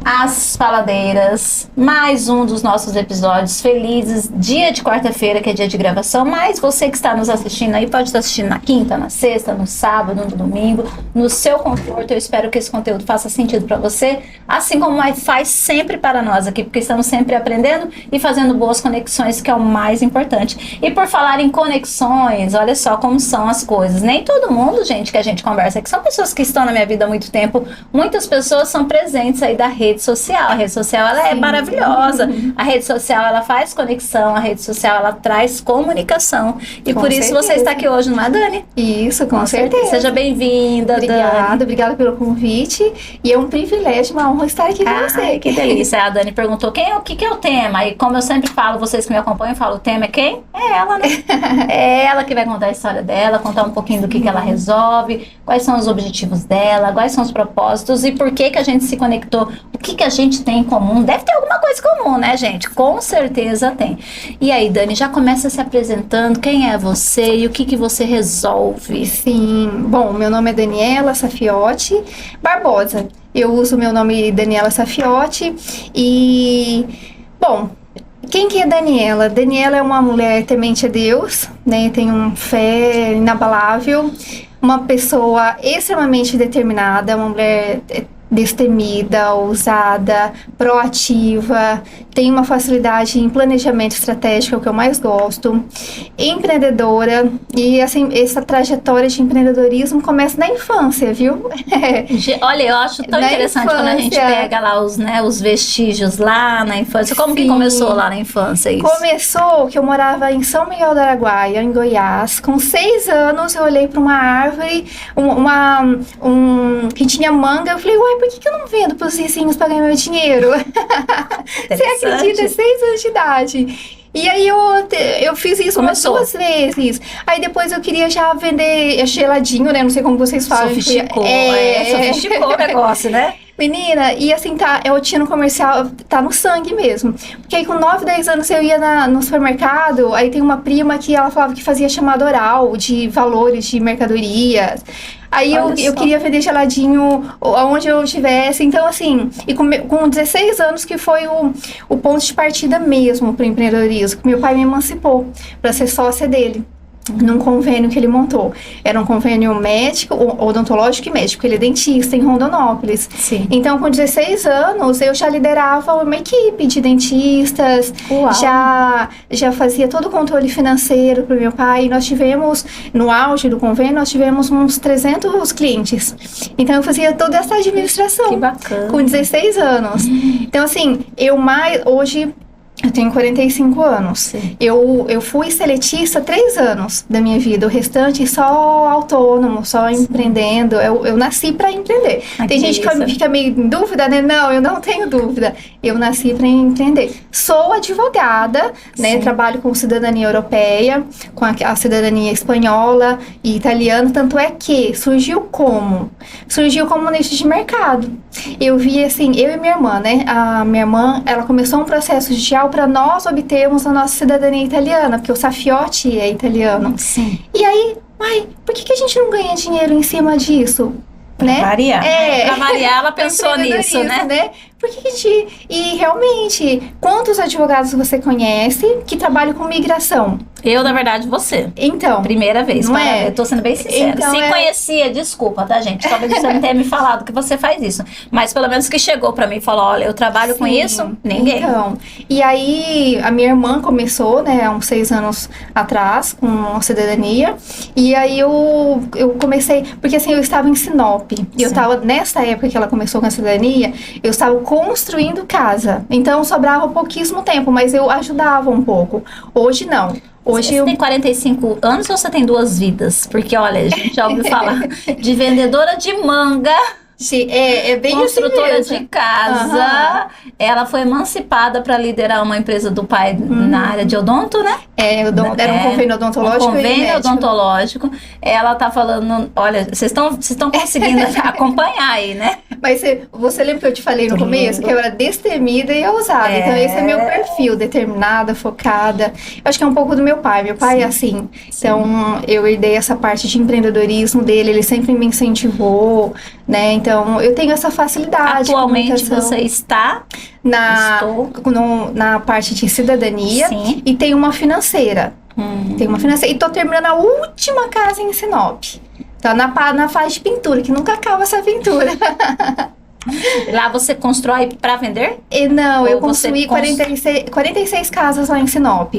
As Faladeiras, mais um dos nossos episódios felizes, dia de quarta-feira, que é dia de gravação, mas você que está nos assistindo aí, pode estar assistindo na quinta, na sexta, no sábado, no domingo, no seu conforto. Eu espero que esse conteúdo faça sentido para você, assim como faz sempre para nós aqui, porque estamos sempre aprendendo e fazendo boas conexões, que é o mais importante. E por falar em conexões, olha só como são as coisas. Nem todo mundo, gente, que a gente conversa aqui, são pessoas que estão na minha vida há muito tempo. Muitas pessoas são presentes aí da rede social. A rede social, ela é maravilhosa. A rede social, ela faz conexão. A rede social, ela traz comunicação. E por isso você está aqui hoje, não é, Dani? Isso, com certeza. Seja bem-vinda, Dani. Obrigada pelo convite. E é um privilégio, uma honra estar aqui com você. Que delícia. A Dani perguntou o que é o tema. E como eu sempre falo, vocês que me acompanham, falam, o tema é quem? É ela, né? É ela que vai contar a história dela, contar um pouquinho do que ela resolve, quais são os objetivos dela, quais são os propósitos e por que a gente se conectou, o que a gente tem em comum. Deve ter alguma coisa em comum, né, gente? Com certeza tem. E aí, Dani, já começa se apresentando, quem é você e o que você resolve? Sim, bom, meu nome é Daniela Safiotti Barbosa. Eu uso meu nome Daniela Safiotti e, bom, quem que é Daniela? Daniela é uma mulher temente a Deus, né? Tem uma fé inabalável, uma pessoa extremamente determinada, uma mulher destemida, ousada, proativa, tem uma facilidade em planejamento estratégico, é o que eu mais gosto, empreendedora, e assim, essa trajetória de empreendedorismo começa na infância, viu? Olha, eu acho tão interessante quando a gente pega lá os vestígios lá na infância. Como que começou lá na infância isso? Começou que eu morava em São Miguel do Araguaia, em Goiás. Com 6 anos eu olhei para uma árvore, que tinha manga, eu falei, uai, por que eu não vendo para os vizinhos para ganhar meu dinheiro? Você acredita? 6 anos de idade. E aí eu fiz isso umas 2 vezes. Aí depois eu queria já vender geladinho, né? Não sei como vocês falam. Sofisticou. Sofisticou o negócio, né? Menina, e assim, eu tinha no comercial, tá no sangue mesmo. Porque aí com 9, 10 anos eu ia no supermercado, aí tem uma prima que ela falava que fazia chamada oral de valores de mercadorias. Aí eu queria vender geladinho onde eu estivesse. Então, assim, e com 16 anos que foi o ponto de partida mesmo pro empreendedorismo. Meu pai me emancipou para ser sócia dele. Num convênio que ele montou. Era um convênio médico, odontológico e médico. Ele é dentista em Rondonópolis. Sim. Então, com 16 anos, eu já liderava uma equipe de dentistas. Uau. Já fazia todo o controle financeiro para o meu pai. Nós tivemos, no auge do convênio, nós tivemos uns 300 clientes. Então, eu fazia toda essa administração. Que bacana. Com 16 anos. Então, assim, hoje... Eu tenho 45 anos. Sim. Eu fui seletista 3 anos da minha vida. O restante só autônomo, só empreendendo. Eu nasci para empreender. Tem gente que fica meio em dúvida, né? Não, eu não tenho dúvida. Eu nasci para empreender. Sou advogada, né? Trabalho com cidadania europeia, com a cidadania espanhola e italiana. Tanto é que surgiu como nicho de mercado. Eu vi assim, eu e minha irmã, né? A minha irmã, ela começou um processo judicial para nós obtermos a nossa cidadania italiana, porque o Safiotti é italiano. Sim. E aí, por que a gente não ganha dinheiro em cima disso? Né? Pra variar. Pra variar, ela pensou nisso, né? Por que a gente... E realmente, quantos advogados você conhece que trabalham com migração? Eu, na verdade, você. Então. Primeira vez. Não é? Eu tô sendo bem sincera. Então, se conhecia, desculpa, tá, gente? Talvez você não tenha me falado que você faz isso. Mas pelo menos que chegou pra mim e falou, olha, eu trabalho com isso, ninguém. Então, e aí a minha irmã começou, né, há uns 6 anos atrás, com a cidadania. E aí eu comecei, porque assim, eu estava em Sinop. E eu estava, nessa época que ela começou com a cidadania, eu estava construindo casa. Então, sobrava pouquíssimo tempo, mas eu ajudava um pouco. Hoje, não. Hoje você tem 45 anos ou você tem 2 vidas? Porque, olha, a gente já ouviu falar de vendedora de manga... É bem construtora assim de casa. Ela foi emancipada para liderar uma empresa do pai na área de odonto, né? Era um convênio odontológico. Um convênio odontológico. Ela tá falando, olha, vocês estão conseguindo acompanhar aí, né? Mas você lembra que eu te falei no começo que eu era destemida e ousada? Então esse é meu perfil, determinada, focada. Eu acho que é um pouco do meu pai. Meu pai é assim. Então eu herdei essa parte de empreendedorismo dele, ele sempre me incentivou, né? Então Então, eu tenho essa facilidade. Atualmente você está na parte de cidadania. Sim. E tem uma financeira. Tem uma financeira. E tô terminando a última casa em Sinop. Tá na fase de pintura, que nunca acaba essa pintura. Lá você constrói para vender? Não, eu construí 46 casas lá em Sinop.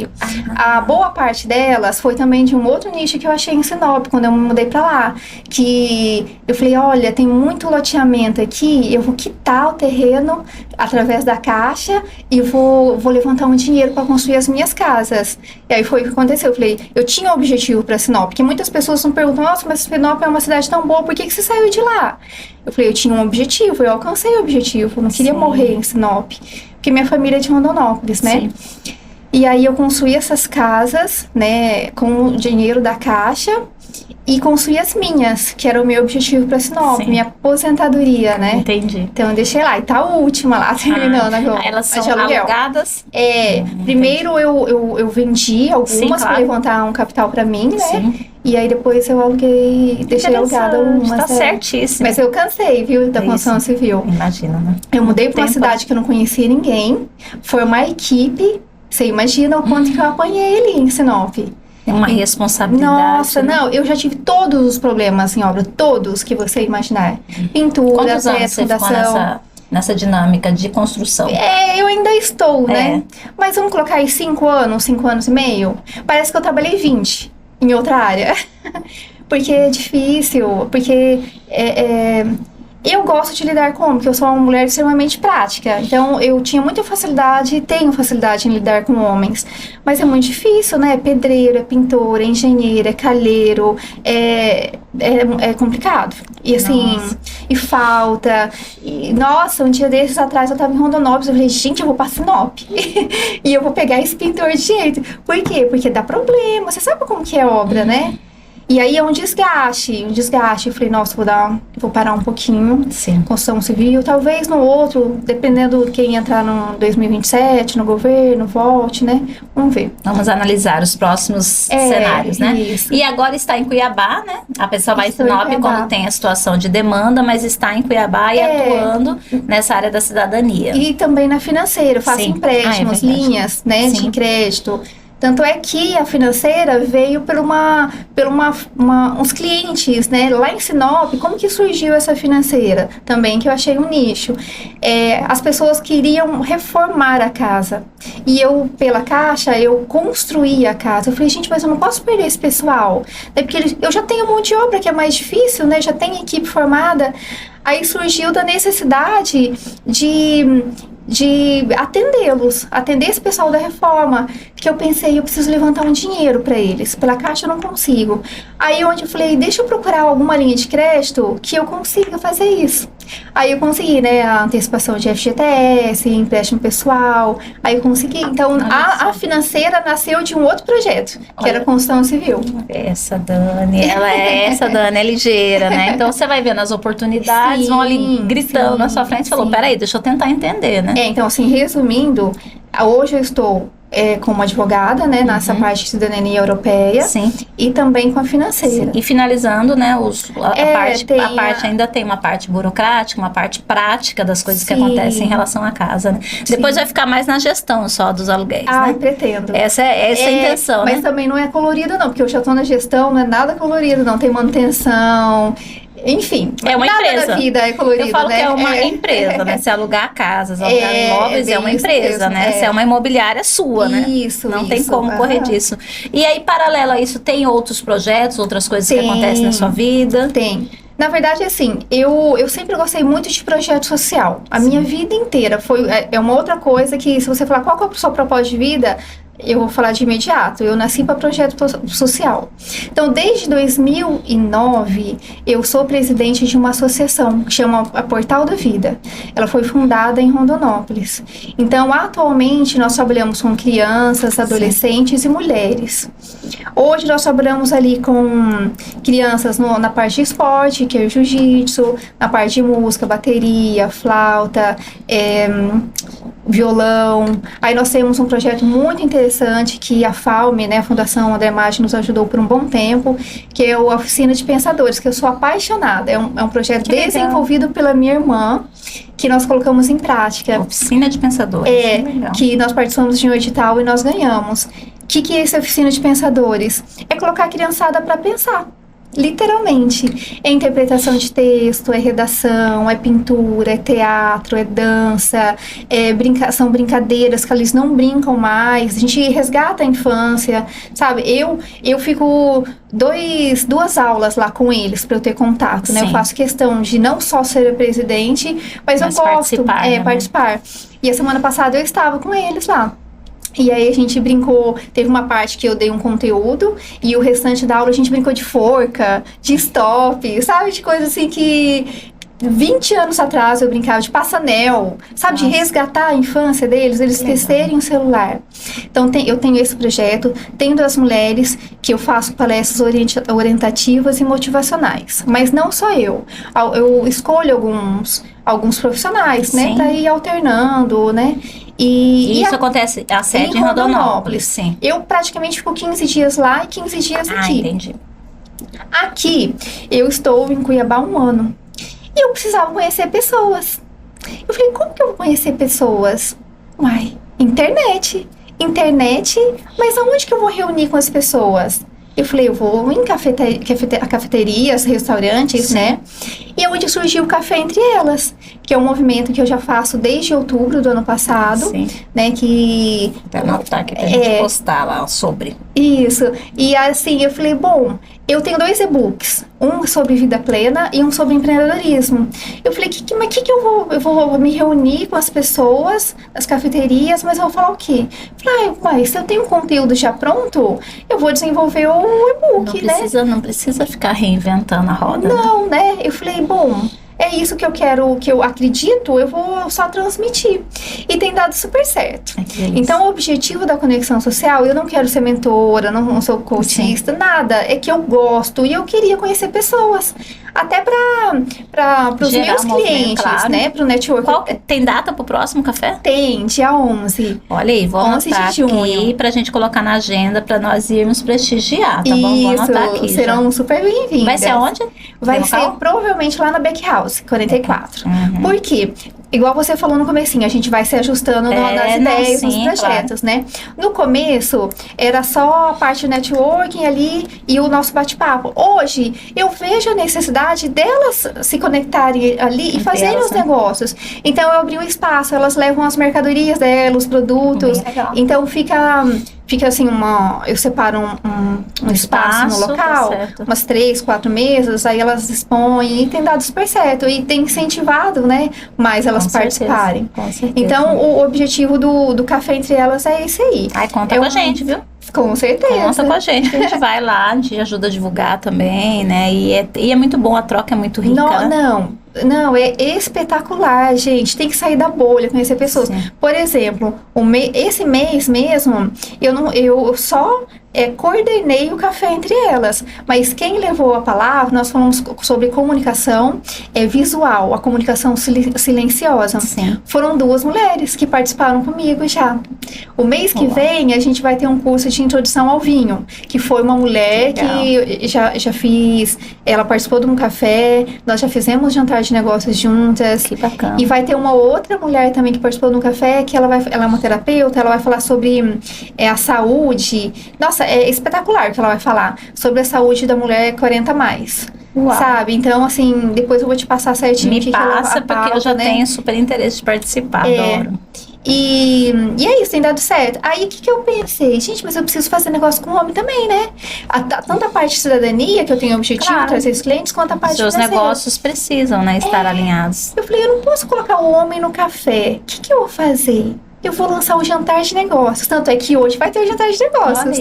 A boa parte delas foi também de um outro nicho que eu achei em Sinop, quando eu me mudei pra lá. Que eu falei, olha, tem muito loteamento aqui, eu vou quitar o terreno através da Caixa e vou levantar um dinheiro para construir as minhas casas. E aí foi o que aconteceu. Eu falei, eu tinha um objetivo para Sinop, porque muitas pessoas me perguntam, nossa, mas Sinop é uma cidade tão boa, por que você saiu de lá? Eu falei, eu tinha um objetivo, eu alcancei o objetivo, eu não queria morrer em Sinop, porque minha família é de Rondonópolis, né? Sim. E aí eu construí essas casas, né, com o dinheiro da Caixa e construí as minhas, que era o meu objetivo para Sinop, Sim. minha aposentadoria, né? Entendi. Então eu deixei lá, e tá a última lá, terminando agora. Elas são alugadas? Primeiro eu vendi algumas, sim, claro, para levantar um capital para mim, né? Sim. E aí depois eu aluguei, deixei alugada algumas. Tá certíssimo. Mas eu cansei, viu, da construção civil. Imagina, né? Eu mudei para uma cidade que eu não conhecia ninguém, foi uma equipe, você imagina o quanto que eu apanhei ali em Sinop. É uma responsabilidade. Nossa, né? não, eu já tive todos os problemas em obra, todos que você imaginar. Pintura, quantos anos você ficou nessa dinâmica de construção? Eu ainda estou, né? Mas vamos colocar aí 5 anos e meio. Parece que eu trabalhei 20 em outra área. Porque é difícil, porque eu gosto de lidar com homem, porque eu sou uma mulher extremamente prática. Então, eu tinha muita facilidade, tenho facilidade em lidar com homens. Mas é muito difícil, né? Pedreiro, é pintor, é engenheiro, é calheiro, é complicado. E assim, e falta. E, nossa, um dia desses atrás eu tava em Rondonópolis, eu falei, gente, eu vou pra Sinop. E eu vou pegar esse pintor de jeito. Por quê? Porque dá problema. Você sabe como que é obra, né? E aí é um desgaste. Eu falei, nossa, vou parar um pouquinho. Sim. Construção civil, talvez no outro, dependendo de quem entrar no 2027, no governo, volte, né? Vamos ver. Vamos analisar os próximos cenários, né? Isso. E agora está em Cuiabá, né? A pessoa vai em Sinop quando tem a situação de demanda, mas está em Cuiabá e atuando nessa área da cidadania. E também na financeira, eu faço empréstimos, linhas, né, de crédito. Tanto é que a financeira veio por uns clientes, né? Lá em Sinop, como que surgiu essa financeira? Também que eu achei um nicho. As pessoas queriam reformar a casa. E eu, pela Caixa, eu construí a casa. Eu falei, gente, mas eu não posso perder esse pessoal. Porque eu já tenho um monte de obra que é mais difícil, né? Já tenho equipe formada. Aí surgiu da necessidade de atendê-los, atender esse pessoal da reforma, que eu pensei, eu preciso levantar um dinheiro para eles, pela Caixa eu não consigo. Aí onde eu falei, deixa eu procurar alguma linha de crédito que eu consiga fazer isso. Aí eu consegui, né, a antecipação de FGTS, empréstimo pessoal, aí eu consegui. Então, a financeira nasceu de um outro projeto, que era a construção civil. Essa Dani é ligeira, né? Então, você vai vendo as oportunidades, vão ali gritando na sua frente e falou, peraí, deixa eu tentar entender, né? Então, assim, resumindo, hoje eu estou como advogada, né, nessa parte de cidadania europeia. Sim. E também com a financeira. Sim. E finalizando, né, a parte ainda tem uma parte burocrática, uma parte prática das coisas que acontecem em relação à casa, né? Depois vai ficar mais na gestão só dos aluguéis, né? Pretendo. Essa é a intenção, mas né? também não é colorido não, porque eu já estou na gestão, não é nada colorido não, tem manutenção... Enfim, é uma nada empresa. Da vida é colorido, eu falo né? que é uma empresa, né? Se alugar casas, alugar imóveis é uma empresa, né? Se é uma imobiliária sua, né? Isso, não tem como correr disso. E aí, paralelo a isso, tem outros projetos, outras coisas que acontecem na sua vida? Tem. Na verdade, assim, eu sempre gostei muito de projeto social. A minha vida inteira é uma outra coisa que, se você falar qual é o seu propósito de vida, eu vou falar de imediato. Eu nasci para projeto social. Então, desde 2009, eu sou presidente de uma associação que chama a Portal da Vida. Ela foi fundada em Rondonópolis. Então, atualmente, nós trabalhamos com crianças, adolescentes e mulheres. Hoje, nós trabalhamos ali com crianças na parte de esporte, que é o jiu-jitsu, na parte de música, bateria, flauta, violão. Aí nós temos um projeto muito interessante que a FAUME, né, a Fundação André Maggi, nos ajudou por um bom tempo, que é a Oficina de Pensadores, que eu sou apaixonada. É um projeto desenvolvido pela minha irmã, que nós colocamos em prática. Oficina de Pensadores. Que nós participamos de um edital e nós ganhamos. O que é essa Oficina de Pensadores? É colocar a criançada para pensar. Literalmente, é interpretação de texto, é redação, é pintura, é teatro, é dança, são brincadeiras que eles não brincam mais, a gente resgata a infância, sabe? Eu fico 2 aulas lá com eles para eu ter contato, né? Eu faço questão de não só ser presidente, mas eu gosto participar. E a semana passada eu estava com eles lá. E aí a gente brincou, teve uma parte que eu dei um conteúdo e o restante da aula a gente brincou de forca, de stop, sabe? De coisa assim que 20 anos atrás eu brincava de passanel, sabe? De resgatar a infância deles, eles esquecerem o celular. Então eu tenho esse projeto, tenho das mulheres que eu faço palestras orientativas e motivacionais. Mas não só eu escolho alguns profissionais, né? Pra ir alternando, né? E isso acontece, a sede em Rondonópolis, sim. Eu praticamente fico 15 dias lá e 15 dias aqui. Entendi. Aqui, eu estou em Cuiabá há 1 ano. E eu precisava conhecer pessoas. Eu falei, como que eu vou conhecer pessoas? Uai, internet, mas aonde que eu vou reunir com as pessoas? Eu falei, eu vou em cafeterias, restaurantes, né? E é onde surgiu o Café Entre Elas, que é um movimento que eu já faço desde outubro do ano passado, né? Que... Vou anotar aqui pra gente postar lá sobre. Isso. E assim, eu falei, bom, eu tenho 2 e-books, um sobre vida plena e um sobre empreendedorismo. Eu falei, mas que eu vou me reunir com as pessoas nas cafeterias, mas eu vou falar o quê? Eu falei, mas se eu tenho um conteúdo já pronto, eu vou desenvolver o e-book, Não precisa ficar reinventando a roda. Não, né? Eu falei, bom, é isso que eu quero, que eu acredito, eu vou só transmitir. E tem dado super certo. Então, o objetivo da conexão social, eu não quero ser mentora, não sou coachista, nada. É que eu gosto e eu queria conhecer pessoas. Até para os meus clientes, né? Para o network. Tem data para o próximo café? Tem, dia 11. Olha aí, vou anotar aqui para a gente colocar na agenda para nós irmos prestigiar, tá bom? Vou anotar aqui. Serão super bem-vindas. Vai ser aonde? Vai ser provavelmente lá na Back House 44. Por quê? Igual você falou no comecinho, a gente vai se ajustando nas ideias, nos projetos, né? No começo, era só a parte de networking ali e o nosso bate-papo. Hoje, eu vejo a necessidade delas se conectarem ali e fazerem os negócios. Então, eu abri um espaço, elas levam as mercadorias delas, os produtos. Então, fica assim, eu separo um espaço no local, umas 3, 4 mesas, aí elas expõem e tem dado super certo. E tem incentivado, né, mais elas participarem. Com certeza. Então, o objetivo do Café Entre Elas é esse aí. Conta com a gente, viu? Com certeza. Conta com a gente a gente vai lá, a gente ajuda a divulgar também, né? E é muito bom, a troca é muito rica. Não, é espetacular, gente. Tem que sair da bolha, conhecer pessoas. Por exemplo, esse mês mesmo, eu só coordenei o Café Entre Elas. Mas quem levou a palavra, nós falamos sobre comunicação visual, a comunicação silenciosa. Foram 2 mulheres que participaram comigo já. O mês que vem, a gente vai ter um curso de introdução ao vinho, que foi uma mulher que já fiz, ela participou de um café, nós já fizemos jantar de negócios juntas. Que bacana. E vai ter uma outra mulher também que participou de um café, que ela é uma terapeuta, ela vai falar sobre a saúde. Nossa, é espetacular o que ela vai falar sobre a saúde da mulher 40 mais. Sabe? Então, assim, depois eu vou te passar certinho. Me passa, porque eu já tenho super interesse de participar, adoro. E é isso, tem dado certo. Aí, o que eu pensei? Gente, mas eu preciso fazer negócio com o homem também, né? Tanto a parte de cidadania, que eu tenho o objetivo de trazer os clientes, quanto a parte financeira. Seus negócios precisam, né, estar alinhados. Eu falei, eu não posso colocar o homem no café. O que eu vou fazer? eu vou lançar um jantar de negócios. Tanto é que hoje vai ter o jantar de negócios.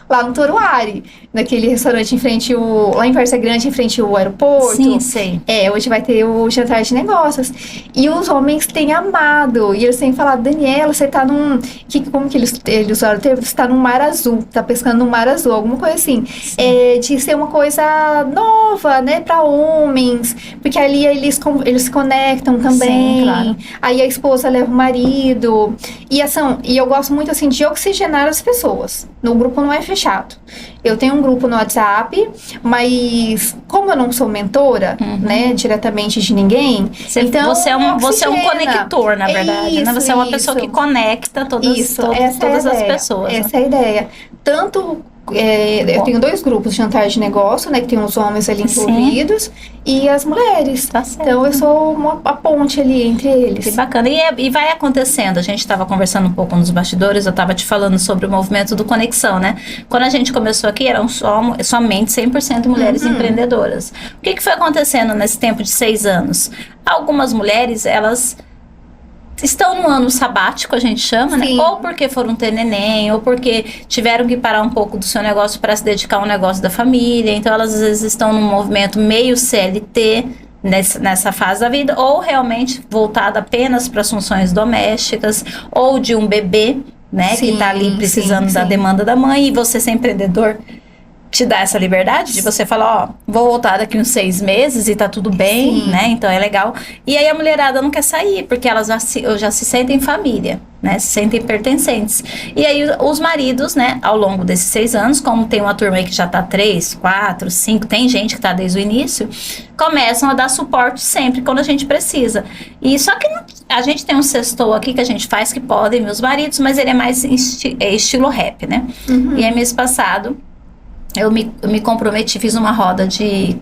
Lá no Toruari, naquele restaurante em frente lá em Várzea Grande, em frente ao aeroporto. Sim, sei. Hoje vai ter o jantar de negócios. E os homens têm amado. E eles têm falado, Daniela, você tá num... como que eles usaram o termo? Você tá num mar azul. Tá pescando num mar azul, alguma coisa assim. De ser uma coisa nova, né, pra homens. Porque ali eles se conectam também. Sim, claro. Aí a esposa leva o marido. E eu gosto muito, assim, de oxigenar as pessoas. No grupo não é fechado. Eu tenho um grupo no WhatsApp, mas como eu não sou mentora, né, diretamente de ninguém, então você é um conector, na verdade, né? Você é uma pessoa que conecta todas as pessoas. Essa é a ideia. Tanto... eu tenho 2 grupos de jantar de negócio, né? Que tem os homens ali envolvidos e as mulheres. Tá certo. Então eu sou a ponte ali entre eles. Que bacana. E vai acontecendo. A gente estava conversando um pouco nos bastidores, eu estava te falando sobre o movimento do Conexão, né? Quando a gente começou aqui, eram somente 100% mulheres empreendedoras. O que foi acontecendo nesse tempo de 6 anos? Algumas mulheres, elas... estão no ano sabático, a gente chama, né? Ou porque foram ter neném, ou porque tiveram que parar um pouco do seu negócio para se dedicar ao negócio da família. Então, elas às vezes estão num movimento meio CLT nessa fase da vida, ou realmente voltada apenas para as funções domésticas, ou de um bebê, né? Que está ali precisando da demanda da mãe, e você ser empreendedor te dá essa liberdade de você falar, vou voltar daqui uns 6 meses e tá tudo bem, né? Então é legal. E aí a mulherada não quer sair, porque elas já se sentem família, né? Se sentem pertencentes. E aí os maridos, né, ao longo desses 6 anos, como tem uma turma aí que já tá 3, 4, 5, tem gente que tá desde o início, começam a dar suporte sempre quando a gente precisa. E só que a gente tem um sextou aqui que a gente faz que podem meus maridos, mas ele é mais estilo rap, né? E aí mês passado eu me comprometi, fiz uma roda de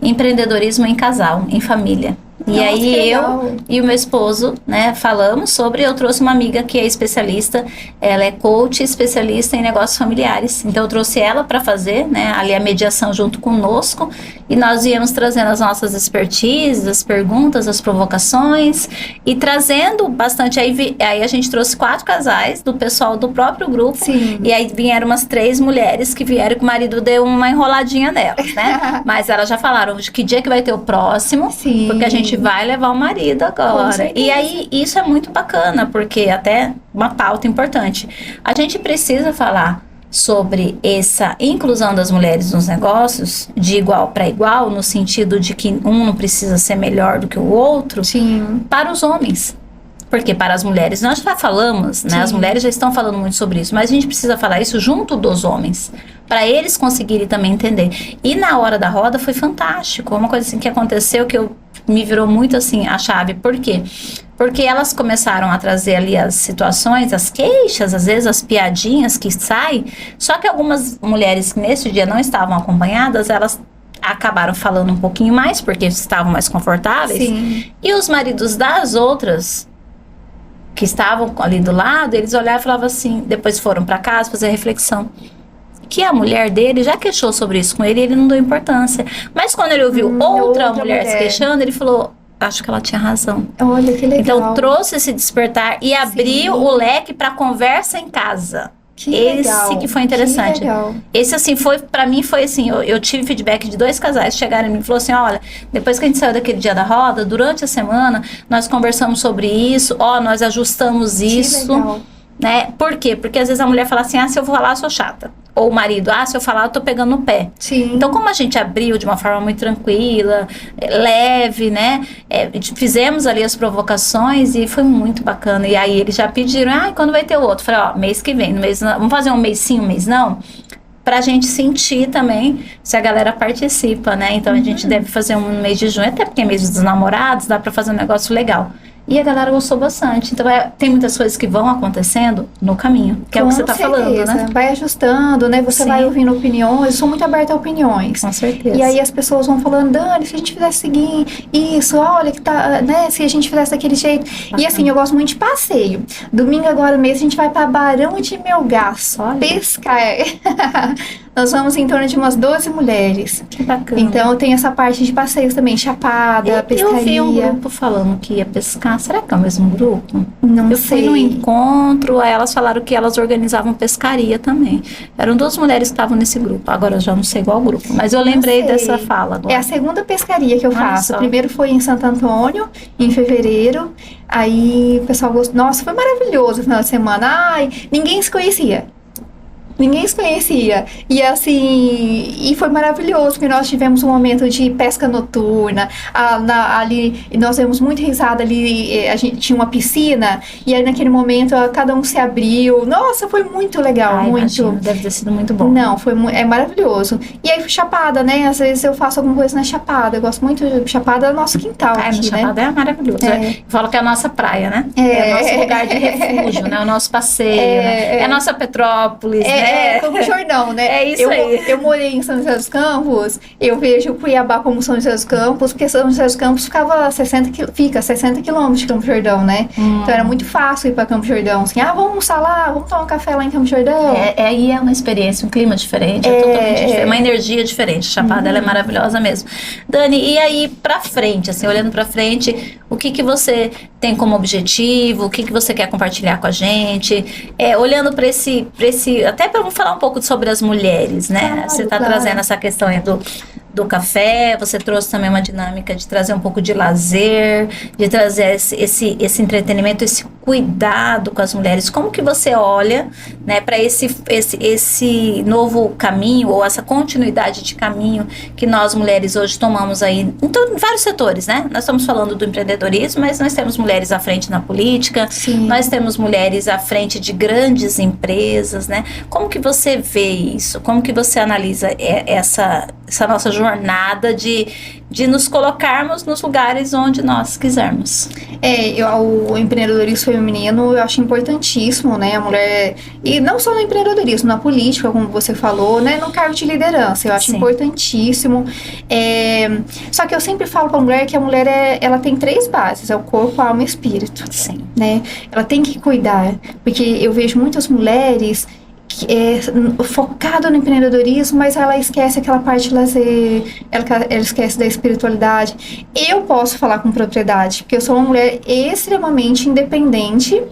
empreendedorismo em casal, em família. E aí eu e o meu esposo, né, falamos sobre, eu trouxe uma amiga que é especialista, ela é coach especialista em negócios familiares. Então eu trouxe ela para fazer, né, ali a mediação junto conosco, e nós íamos trazendo as nossas expertises, as perguntas, as provocações, e trazendo bastante, aí a gente trouxe 4 casais do pessoal do próprio grupo. E aí vieram umas 3 mulheres que vieram que o marido deu uma enroladinha nelas, né? Mas elas já falaram de que dia que vai ter o próximo, porque a gente vai levar o marido agora. E aí, isso é muito bacana, porque até uma pauta importante. A gente precisa falar sobre essa inclusão das mulheres nos negócios, de igual para igual, no sentido de que um não precisa ser melhor do que o outro, para os homens. Porque para as mulheres, nós já falamos, né? As mulheres já estão falando muito sobre isso, mas a gente precisa falar isso junto dos homens, para eles conseguirem também entender. E na hora da roda foi fantástico, uma coisa assim que aconteceu que me virou muito assim a chave. Por quê? Porque elas começaram a trazer ali as situações, as queixas, às vezes as piadinhas que saem, só que algumas mulheres que nesse dia não estavam acompanhadas, elas acabaram falando um pouquinho mais, porque estavam mais confortáveis. E os maridos das outras que estavam ali do lado, eles olhavam e falavam assim, depois foram para casa fazer reflexão, que a mulher dele já queixou sobre isso com ele e ele não deu importância. Mas quando ele ouviu outra mulher se queixando, ele falou, acho que ela tinha razão. Olha, que legal. Então trouxe esse despertar e abriu o leque para conversa em casa. Esse que foi interessante. Esse assim foi, pra mim foi assim, eu tive feedback de 2 casais que chegaram em mim e falaram assim, olha, depois que a gente saiu daquele dia da roda, durante a semana nós conversamos sobre isso, nós ajustamos isso, né? Por quê? Porque às vezes a mulher fala assim, se eu falar eu sou chata. Ou o marido, se eu falar eu tô pegando no pé. Então como a gente abriu de uma forma muito tranquila, leve, né? Fizemos ali as provocações e foi muito bacana. E aí eles já pediram, quando vai ter o outro? Falei, mês que vem, vamos fazer um mês sim, um mês não? Pra gente sentir também se a galera participa, né? Então a gente deve fazer um mês de junho, até porque é mês dos namorados, dá pra fazer um negócio legal. E a galera gostou bastante. Então, tem muitas coisas que vão acontecendo no caminho, que é o que você está falando, né? Vai ajustando, né? Você vai ouvindo opiniões. Eu sou muito aberta a opiniões. Com certeza. E aí as pessoas vão falando, Dani, se a gente fizesse seguir isso, olha que tá, né? Se a gente fizesse daquele jeito. E assim, eu gosto muito de passeio. Domingo agora mesmo a gente vai para Barão de Melgaço. Pescar. nós vamos em torno de umas 12 mulheres. Que bacana. Então tem essa parte de passeios também, chapada, pescaria. Eu vi um grupo falando que ia pescar. Será que é o mesmo grupo? Não eu sei. fui no encontro, aí elas falaram que elas organizavam pescaria também. Eram 2 mulheres que estavam nesse grupo. Agora eu já não sei qual grupo, mas eu lembrei dessa fala agora. É a segunda pescaria que eu faço. Só. O primeiro foi em Santo Antônio, em fevereiro. Aí o pessoal gostou. Nossa, foi maravilhoso o final de semana. Ai, ninguém se conhecia. Ninguém se conhecia. E assim, e foi maravilhoso, porque nós tivemos um momento de pesca noturna. Ali, nós demos muita risada ali, a gente tinha uma piscina, e aí naquele momento cada um se abriu. Nossa, foi muito legal, muito. Imagino, deve ter sido muito bom. Não, é maravilhoso. E aí, Chapada, né? Às vezes eu faço alguma coisa na Chapada. Eu gosto muito de Chapada, é o nosso quintal aqui, no Chapada né? é maravilhoso. É. Eu falo que é a nossa praia, né? É o nosso lugar de refúgio, né? O nosso passeio, né? É a nossa Petrópolis, né? Como Jordão, né? É isso aí. Eu morei em São José dos Campos, eu vejo Cuiabá como São José dos Campos, porque São José dos Campos fica 60 quilômetros de Campo Jordão, né? Então era muito fácil ir para Campo Jordão, assim, vamos almoçar lá, vamos tomar um café lá em Campo Jordão. Aí é uma experiência, um clima diferente, é totalmente diferente, uma energia diferente. Chapada, ela é maravilhosa mesmo. Dani, e aí pra frente, assim, olhando pra frente, o que você tem como objetivo, o que você quer compartilhar com a gente? Olhando pra esse até para falar um pouco sobre as mulheres, né? Claro, você está trazendo essa questão aí do café, você trouxe também uma dinâmica de trazer um pouco de lazer, de trazer esse entretenimento, esse cuidado com as mulheres. Como que você olha, né, para esse novo caminho, ou essa continuidade de caminho que nós mulheres hoje tomamos aí em vários setores, né? Nós estamos falando do empreendedorismo, mas nós temos mulheres à frente na política, Sim. Nós temos mulheres à frente de grandes empresas, né? Como que você vê isso? Como que você analisa essa nossa jornada de nos colocarmos nos lugares onde nós quisermos? O empreendedorismo feminino eu acho importantíssimo, né? A mulher, e não só no empreendedorismo, na política, como você falou, né? No cargo de liderança, eu acho Sim. importantíssimo. Só que eu sempre falo para a mulher que a mulher ela tem 3 bases: é o corpo, a alma e o espírito. Sim. Né? Ela tem que cuidar, porque eu vejo muitas mulheres focado no empreendedorismo, mas ela esquece aquela parte de lazer, ela esquece da espiritualidade. Eu posso falar com propriedade, porque eu sou uma mulher extremamente independente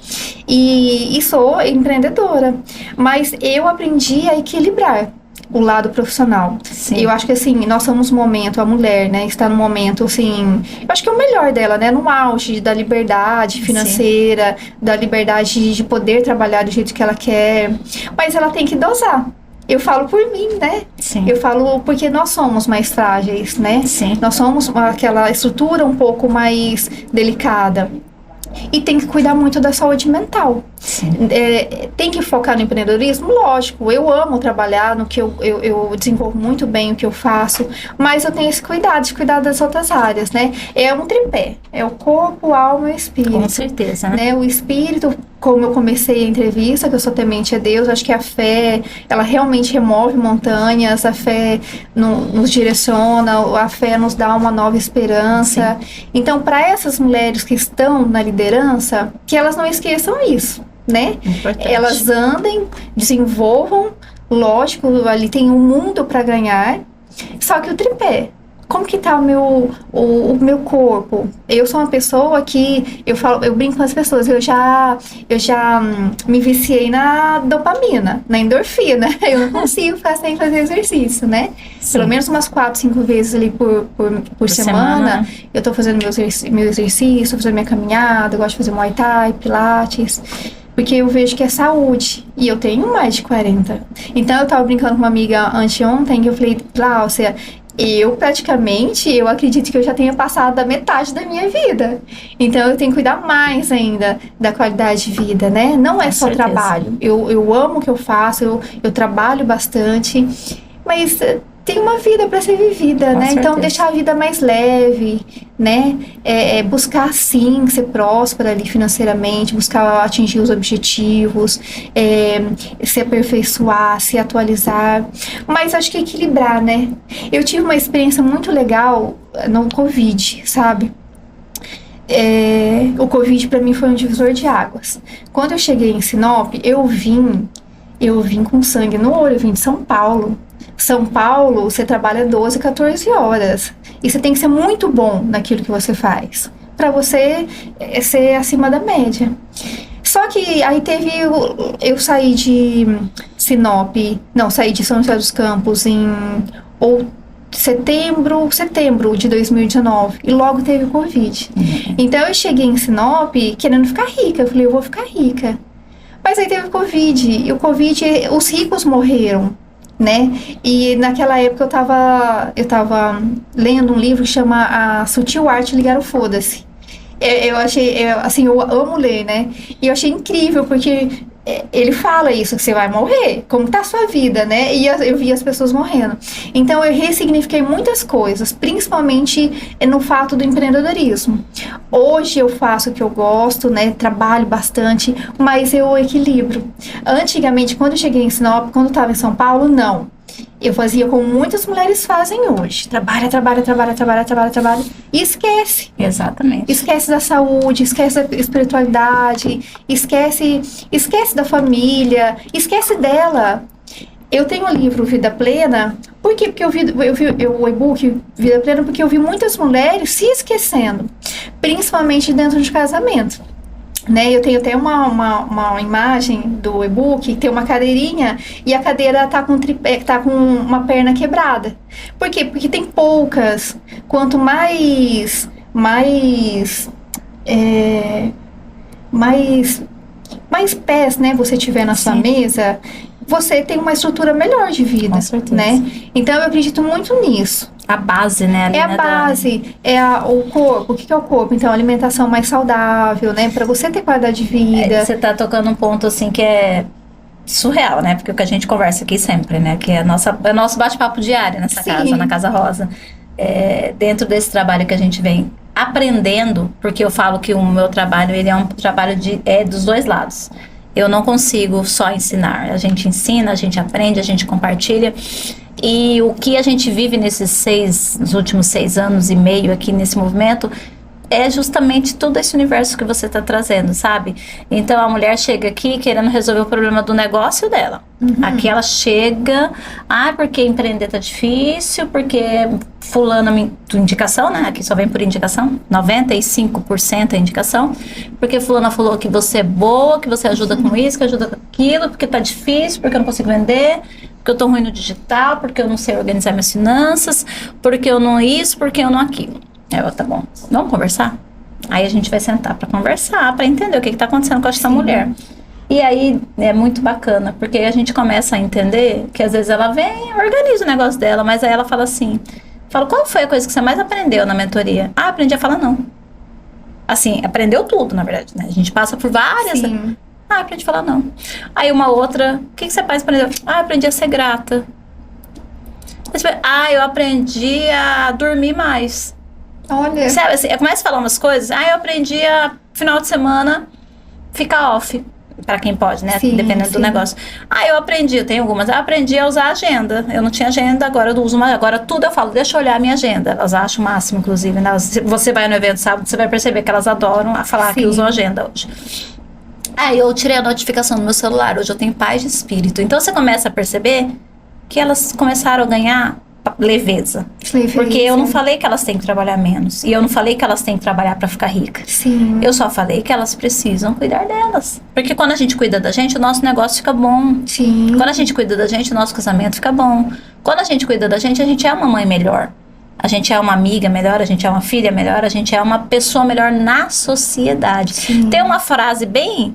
e sou empreendedora, mas eu aprendi a equilibrar o lado profissional. Sim. Eu acho que assim, nós somos um momento, a mulher, né, está no momento assim, eu acho que é o melhor dela, né, no auge da liberdade financeira, Sim. da liberdade de poder trabalhar do jeito que ela quer, mas ela tem que dosar. Eu falo por mim, né? Sim. Eu falo porque nós somos mais frágeis, né? Sim. Nós somos aquela estrutura um pouco mais delicada. E tem que cuidar muito da saúde mental. Tem que focar no empreendedorismo? Lógico, eu amo trabalhar no que eu desenvolvo muito bem o que eu faço, mas eu tenho esse cuidado de cuidar das outras áreas, né? É um tripé, é o corpo, a alma e o espírito. Com certeza, né? O espírito, como eu comecei a entrevista, que eu sou temente a Deus, acho que a fé, ela realmente remove montanhas, a fé nos direciona, a fé nos dá uma nova esperança. Sim. Então, para essas mulheres que estão na liderança, que elas não esqueçam isso, né? Importante. Elas andem, desenvolvam, lógico, ali tem um mundo para ganhar, só que o tripé. Como que tá o meu corpo? Eu sou uma pessoa que, eu brinco com as pessoas, eu já me viciei na dopamina, na endorfina. Eu não consigo ficar sem fazer exercício, né? Sim. Pelo menos umas 4, 5 vezes ali por semana. Eu tô fazendo meu exercício, fazendo minha caminhada, eu gosto de fazer Muay Thai, Pilates. Porque eu vejo que é saúde. E eu tenho mais de 40. Então, eu tava brincando com uma amiga anteontem, que eu falei, Cláudia, eu acredito que eu já tenha passado da metade da minha vida. Então, eu tenho que cuidar mais ainda da qualidade de vida, né? Não é só trabalho. Eu amo o que eu faço, eu trabalho bastante, mas tem uma vida para ser vivida, né? Certeza. Então, deixar a vida mais leve, né? Buscar, sim, ser próspera ali financeiramente, buscar atingir os objetivos, se aperfeiçoar, se atualizar. Mas acho que equilibrar, né? Eu tive uma experiência muito legal no Covid, sabe? O Covid para mim foi um divisor de águas. Quando eu cheguei em Sinop, eu vim com sangue no olho, eu vim de São Paulo. São Paulo, você trabalha 12, 14 horas. E você tem que ser muito bom naquilo que você faz, para você ser acima da média. Só que aí eu saí de Sinop, não, saí de São José dos Campos em setembro de 2019, e logo teve o Covid. Então eu cheguei em Sinop querendo ficar rica, eu falei, eu vou ficar rica. Mas aí teve o Covid, e o Covid, os ricos morreram, né? E naquela época eu tava lendo um livro que chama A Sutil Arte de Ligar o Foda-se. Eu achei, assim, eu amo ler, né? E eu achei incrível, porque ele fala isso, que você vai morrer, como tá a sua vida, né? E eu vi as pessoas morrendo. Então eu ressignifiquei muitas coisas, principalmente no fato do empreendedorismo. Hoje eu faço o que eu gosto, né? Trabalho bastante, mas eu equilibro. Antigamente, quando eu cheguei em Sinop, quando eu estava em São Paulo, não. Eu fazia como muitas mulheres fazem hoje. Trabalha e esquece. Exatamente. Esquece da saúde, esquece da espiritualidade, esquece da família, esquece dela. Eu tenho o livro Vida Plena. Por quê? Porque eu vi o e-book Vida Plena, porque eu vi muitas mulheres se esquecendo, principalmente dentro de casamento. Né, eu tenho até uma imagem do e-book, tem uma cadeirinha e a cadeira tá com uma perna quebrada. Por quê? Porque tem poucas. Quanto mais pés, né, você tiver na sua mesa, você tem uma estrutura melhor de vida, né? Então eu acredito muito nisso. A base, né? É a base, o corpo. O que é o corpo? Então, alimentação mais saudável, né? Pra você ter qualidade de vida. Você tá tocando um ponto, assim, que é surreal, né? Porque o que a gente conversa aqui sempre, né? Que é nosso bate-papo diário nessa casa, na Casa Rosa. Dentro desse trabalho que a gente vem aprendendo, porque eu falo que o meu trabalho, ele é um trabalho dos dois lados. Eu não consigo só ensinar. A gente ensina, a gente aprende, a gente compartilha. E o que a gente vive nos últimos 6 anos e meio aqui nesse movimento é justamente todo esse universo que você está trazendo, sabe? Então a mulher chega aqui querendo resolver o problema do negócio dela. Aqui ela chega, porque empreender tá difícil, porque fulana, indicação, né? Aqui só vem por indicação, 95% é indicação, porque fulana falou que você é boa, que você ajuda com isso, que ajuda com aquilo, porque tá difícil, porque eu não consigo vender, porque eu tô ruim no digital, porque eu não sei organizar minhas finanças, porque eu não isso, porque eu não aquilo. Tá bom, vamos conversar? Aí a gente vai sentar pra conversar, pra entender o que tá acontecendo com essa mulher. E aí é muito bacana, porque a gente começa a entender que às vezes ela vem, organiza o negócio dela, mas aí ela fala assim, qual foi a coisa que você mais aprendeu na mentoria? Aprendi a falar não. Assim, aprendeu tudo, na verdade, né? A gente passa por várias... Sim. Aprendi a falar não. Aí uma outra, o que você mais aprendeu? Aprendi a ser grata. Eu aprendi a dormir mais. Olha. Sabe, assim, eu começo a falar umas coisas. Eu aprendi a, final de semana, ficar off. Pra quem pode, né? Sim, dependendo do negócio. Eu tenho algumas. Eu aprendi a usar a agenda. Eu não tinha agenda, agora eu uso agora tudo eu falo, deixa eu olhar a minha agenda. Elas acham o máximo, inclusive, né? Se você vai no evento sábado, você vai perceber que elas adoram falar que usam agenda hoje. Eu tirei a notificação do meu celular. Hoje eu tenho paz de espírito. Então você começa a perceber que elas começaram a ganhar leveza. Porque eu não falei que elas têm que trabalhar menos. E eu não falei que elas têm que trabalhar pra ficar ricas. Sim. Eu só falei que elas precisam cuidar delas. Porque quando a gente cuida da gente, o nosso negócio fica bom. Sim. Quando a gente cuida da gente, o nosso casamento fica bom. Quando a gente cuida da gente é uma mãe melhor. A gente é uma amiga melhor, a gente é uma filha melhor, a gente é uma pessoa melhor na sociedade. Sim. Tem uma frase bem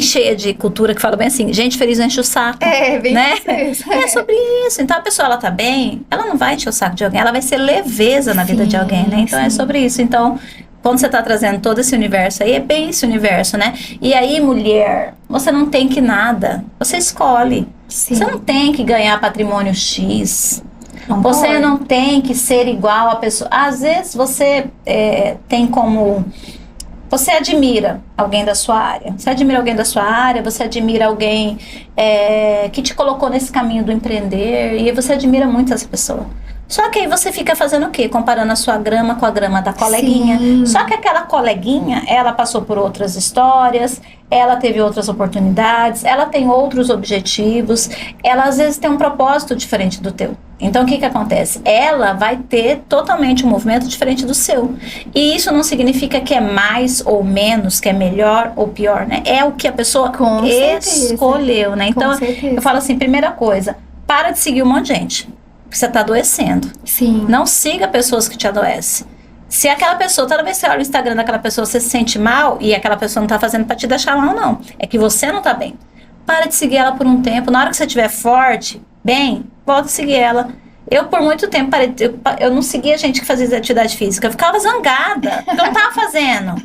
cheia de cultura que fala bem assim, gente feliz enche o saco. Bem né? isso. É sobre isso. Então a pessoa, ela tá bem, ela não vai encher o saco de alguém, ela vai ser leveza na vida de alguém, né? Então é sobre isso. Então, quando você tá trazendo todo esse universo aí, é bem esse universo, né? E aí, mulher, você não tem que nada, você escolhe. Sim. Você não tem que ganhar patrimônio X. Você não tem que ser igual a pessoa. Às vezes você tem como... Você admira alguém da sua área. Você admira alguém da sua área, você admira alguém que te colocou nesse caminho do empreender. E você admira muito essa pessoa. Só que aí você fica fazendo o quê? Comparando a sua grama com a grama da coleguinha. Sim. Só que aquela coleguinha, ela passou por outras histórias, ela teve outras oportunidades, ela tem outros objetivos, ela às vezes tem um propósito diferente do teu. Então o que acontece? Ela vai ter totalmente um movimento diferente do seu. E isso não significa que é mais ou menos, que é melhor ou pior, né? É o que a pessoa escolheu, né? Então eu falo assim, primeira coisa, para de seguir um monte de gente. Você está adoecendo. Sim. Não siga pessoas que te adoecem. Se aquela pessoa, toda vez que você olha o Instagram daquela pessoa, você se sente mal e aquela pessoa não está fazendo para te deixar mal, não. É que você não está bem. Para de seguir ela por um tempo. Na hora que você estiver forte, bem, volta a seguir ela. Eu, por muito tempo, eu não seguia gente que fazia atividade física. Eu ficava zangada. Eu não estava fazendo.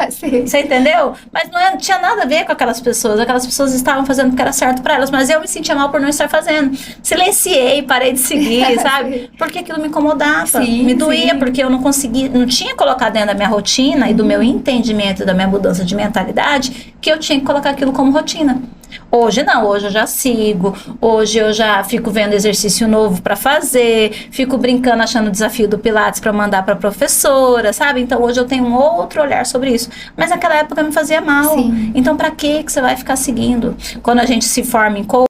Você entendeu? Mas não tinha nada a ver com aquelas pessoas. Aquelas pessoas estavam fazendo porque era certo para elas. Mas eu me sentia mal por não estar fazendo. Silenciei, parei de seguir, sabe? Porque aquilo me incomodava. Me doía, porque eu não conseguia, não tinha colocado dentro da minha rotina e do meu entendimento, da minha mudança de mentalidade, que eu tinha que colocar aquilo como rotina. Hoje não, hoje eu já sigo, hoje eu já fico vendo exercício novo para fazer, fico brincando achando o desafio do Pilates para mandar para professora, sabe? Então hoje eu tenho um outro olhar sobre isso. Mas naquela época me fazia mal. Sim. Então para que você vai ficar seguindo? Quando a gente se forma em coach,